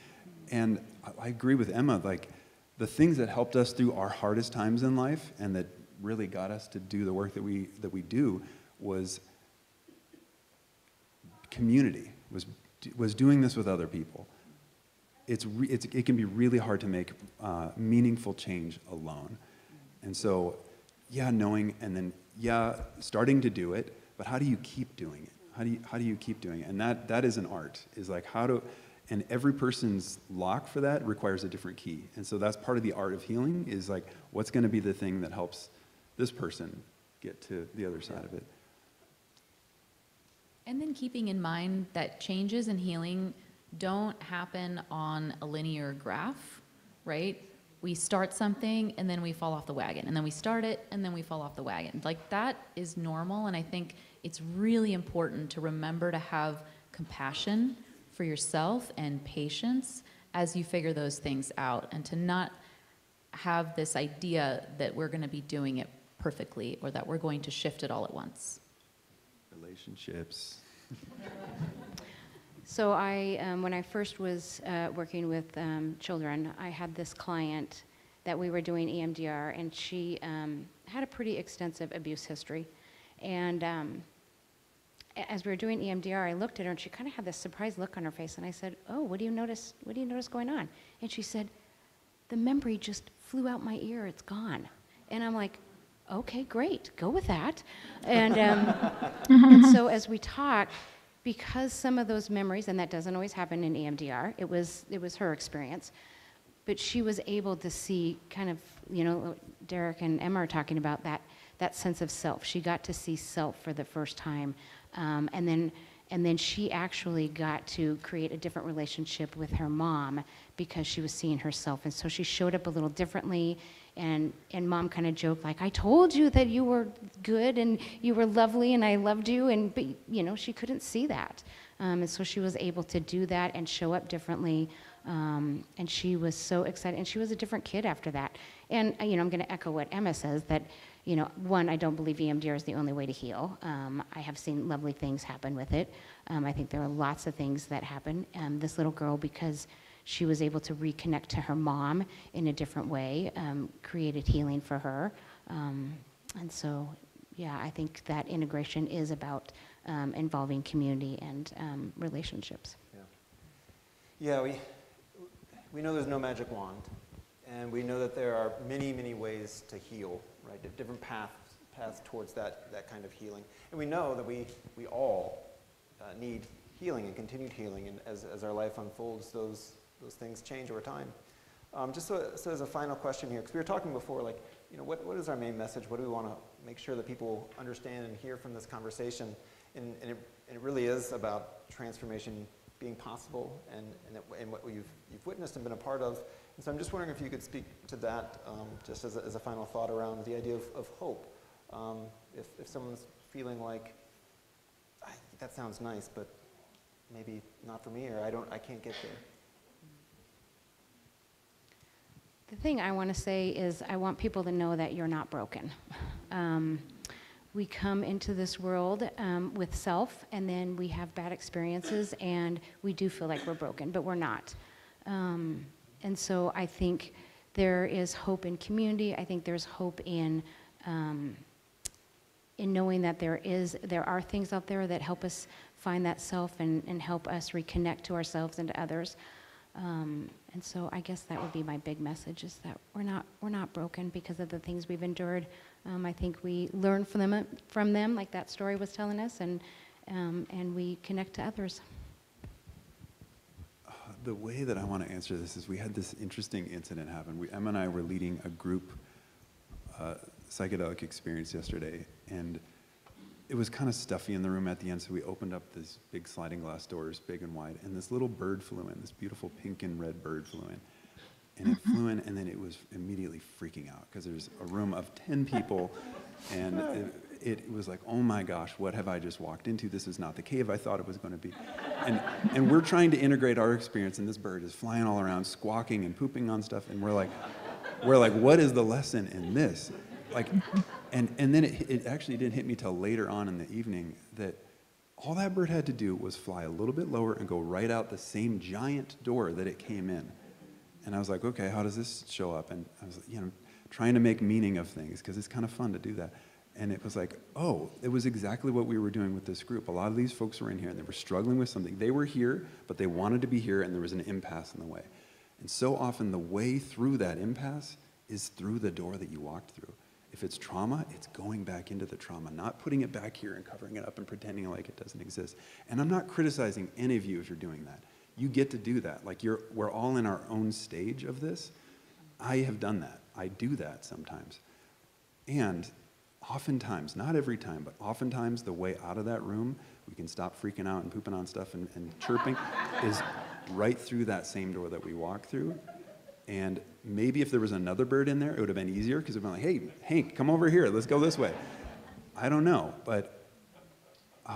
And I agree with Emma, the things that helped us through our hardest times in life and that really got us to do the work that we do was community, was doing this with other people. It can be really hard to make meaningful change alone. And so, yeah, knowing, and then, yeah, starting to do it, but how do you keep doing it? How do you keep doing it? And that is an art, is and every person's lock for that requires a different key. And so that's part of the art of healing, is what's going to be the thing that helps this person get to the other side of it. And then keeping in mind that changes in healing don't happen on a linear graph, right? We start something and then we fall off the wagon, and then we start it and then we fall off the wagon. That is normal, and I think it's really important to remember to have compassion for yourself and patience as you figure those things out, and to not have this idea that we're going to be doing it perfectly or that we're going to shift it all at once. Relationships. So when I first was working with children, I had this client that we were doing EMDR, and she had a pretty extensive abuse history. And as we were doing EMDR, I looked at her, and she kind of had this surprised look on her face. And I said, "Oh, what do you notice going on?" And she said, "The memory just flew out my ear. It's gone." And I'm like, okay, great, go with that. And, and so as we talk, because some of those memories, and that doesn't always happen in EMDR, it was her experience, but she was able to see kind of, you know, Derek and Emma are talking about that sense of self. She got to see self for the first time, and then she actually got to create a different relationship with her mom because she was seeing herself, and so she showed up a little differently. And Mom kind of joked like, "I told you that you were good and you were lovely and I loved you," but you know, she couldn't see that, and so she was able to do that and show up differently, and she was so excited, and she was a different kid after that. And you know, I'm going to echo what Emma says, that, you know, one, I don't believe EMDR is the only way to heal. I have seen lovely things happen with it. I think there are lots of things that happen. This little girl, because she was able to reconnect to her mom in a different way, created healing for her. And so, yeah, I think that integration is about involving community and relationships. Yeah, we know there's no magic wand, and we know that there are many, many ways to heal, right? Different paths towards that kind of healing. And we know that we all need healing and continued healing, and as our life unfolds, those things change over time. Just so as a final question here, because we were talking before, like, you know, what is our main message? What do we want to make sure that people understand and hear from this conversation? And it really is about transformation being possible, and what you've witnessed and been a part of. And so I'm just wondering if you could speak to that, just as a final thought around the idea of hope. If someone's feeling like, that sounds nice, but maybe not for me, or I can't get there. The thing I want to say is I want people to know that you're not broken. We come into this world with self, and then we have bad experiences, and we do feel like we're broken, but we're not. And so I think there is hope in community. I think there's hope in knowing that there are things out there that help us find that self and help us reconnect to ourselves and to others. And so I guess that would be my big message, is that we're not broken because of the things we've endured. I think we learn from them, like that story was telling us, and we connect to others. The way that I want to answer this is we had this interesting incident happen. Emma and I were leading a group psychedelic experience yesterday, and it was kind of stuffy in the room at the end, so we opened up these big sliding glass doors, big and wide, and this little bird flew in, this beautiful pink and red bird flew in. And it flew in, and then it was immediately freaking out, because there's a room of 10 people, and it was like, oh my gosh, what have I just walked into? This is not the cave I thought it was going to be. And we're trying to integrate our experience, and this bird is flying all around, squawking and pooping on stuff, and we're like, what is the lesson in this? Like, and then it actually didn't hit me till later on in the evening that all that bird had to do was fly a little bit lower and go right out the same giant door that it came in. And I was like, okay, how does this show up? And I was, trying to make meaning of things, because it's kind of fun to do that. And it was like, oh, it was exactly what we were doing with this group. A lot of these folks were in here, and they were struggling with something. They were here, but they wanted to be here, and there was an impasse in the way. And so often the way through that impasse is through the door that you walked through. If it's trauma, it's going back into the trauma, not putting it back here and covering it up and pretending like it doesn't exist. And I'm not criticizing any of you if you're doing that. You get to do that. Like, we're all in our own stage of this. I have done that. I do that sometimes. And oftentimes, not every time, but oftentimes the way out of that room, we can stop freaking out and pooping on stuff and chirping, is right through that same door that we walk through. And maybe if there was another bird in there, it would have been easier, because it would have been like, hey, Hank, come over here, let's go this way. I don't know, but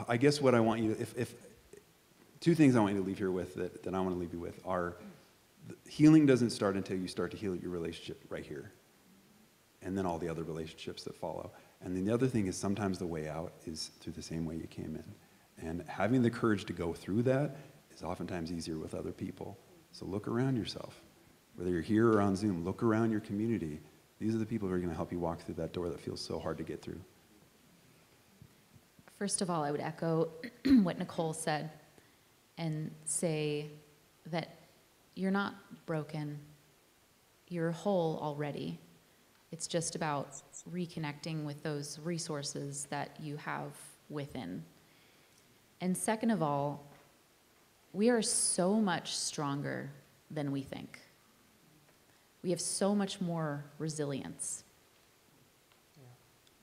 I guess what I want you to, if two things I want you to leave here with that I want to leave you with are, healing doesn't start until you start to heal your relationship right here, and then all the other relationships that follow. And then the other thing is, sometimes the way out is through the same way you came in. And having the courage to go through that is oftentimes easier with other people. So look around yourself. Whether you're here or on Zoom, look around your community. These are the people who are going to help you walk through that door that feels so hard to get through. First of all, I would echo what Nicole said and say that you're not broken. You're whole already. It's just about reconnecting with those resources that you have within. And second of all, we are so much stronger than we think. We have so much more resilience.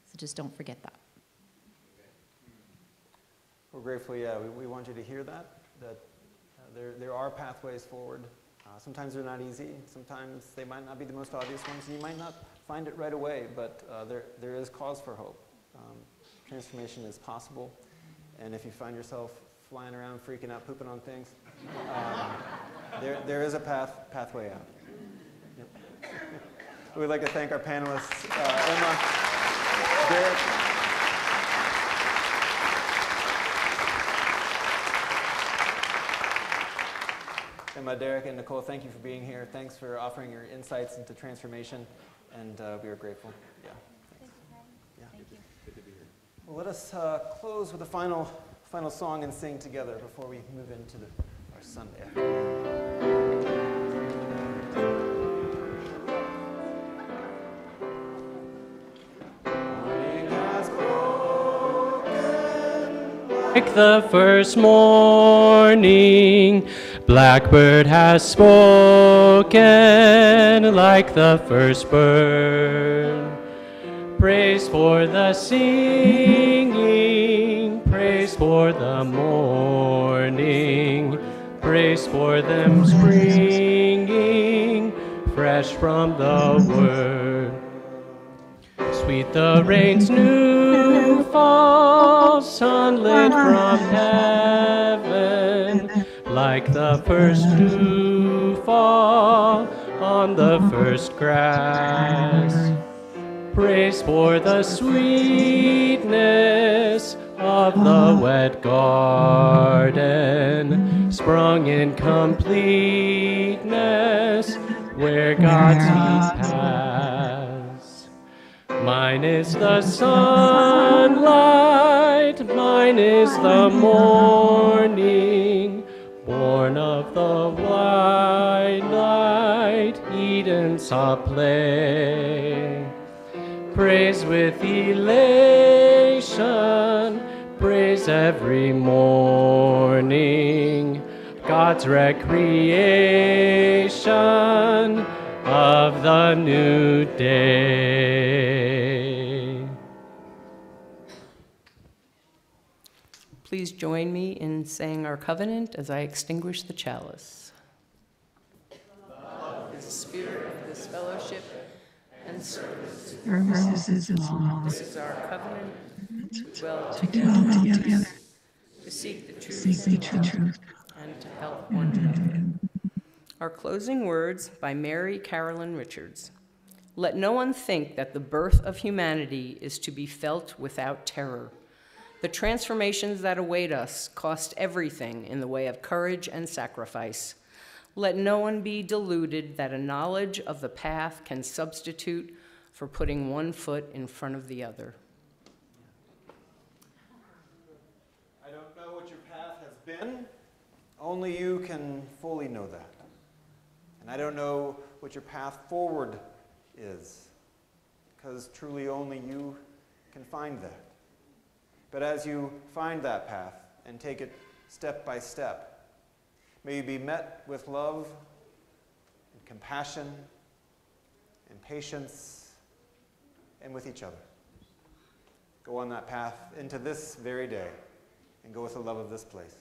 So just don't forget that. We're grateful, yeah, we want you to hear that there are pathways forward. Sometimes they're not easy. Sometimes they might not be the most obvious ones. You might not find it right away, but there is cause for hope. Transformation is possible. And if you find yourself flying around, freaking out, pooping on things, there is a pathway out. Yep. We'd like to thank our panelists, Emma, Derek, Derek, and Nicole. Thank you for being here. Thanks for offering your insights into transformation, and we are grateful. Yeah. Thanks. Yeah. Thank you. Good to be here. Well, let us close with a final song and sing together before we move into our Sunday afternoon. Like the first morning, blackbird has spoken like the first bird. Praise for the singing, praise for the morning, praise for them springing fresh from the word. Sweet the rain's new fall, sunlit from heaven, like the first dew fall on the first grass. Praise for the sweetness of the wet garden, sprung in completeness where God's heat pass. Mine is the sunlight, mine is the morning, born of the white light, Eden saw play. Praise with elation, praise every morning, God's recreation of the new day. Please join me in saying our covenant as I extinguish the chalice. Love is the spirit of this fellowship and service. Services is law. This is our covenant to dwell Together. to seek the truth, and to help one another. Our closing words by Mary Carolyn Richards. Let no one think that the birth of humanity is to be felt without terror. The transformations that await us cost everything in the way of courage and sacrifice. Let no one be deluded that a knowledge of the path can substitute for putting one foot in front of the other. I don't know what your path has been. Only you can fully know that. And I don't know what your path forward is, because truly only you can find that. But as you find that path and take it step by step, may you be met with love and compassion and patience and with each other. Go on that path into this very day and go with the love of this place.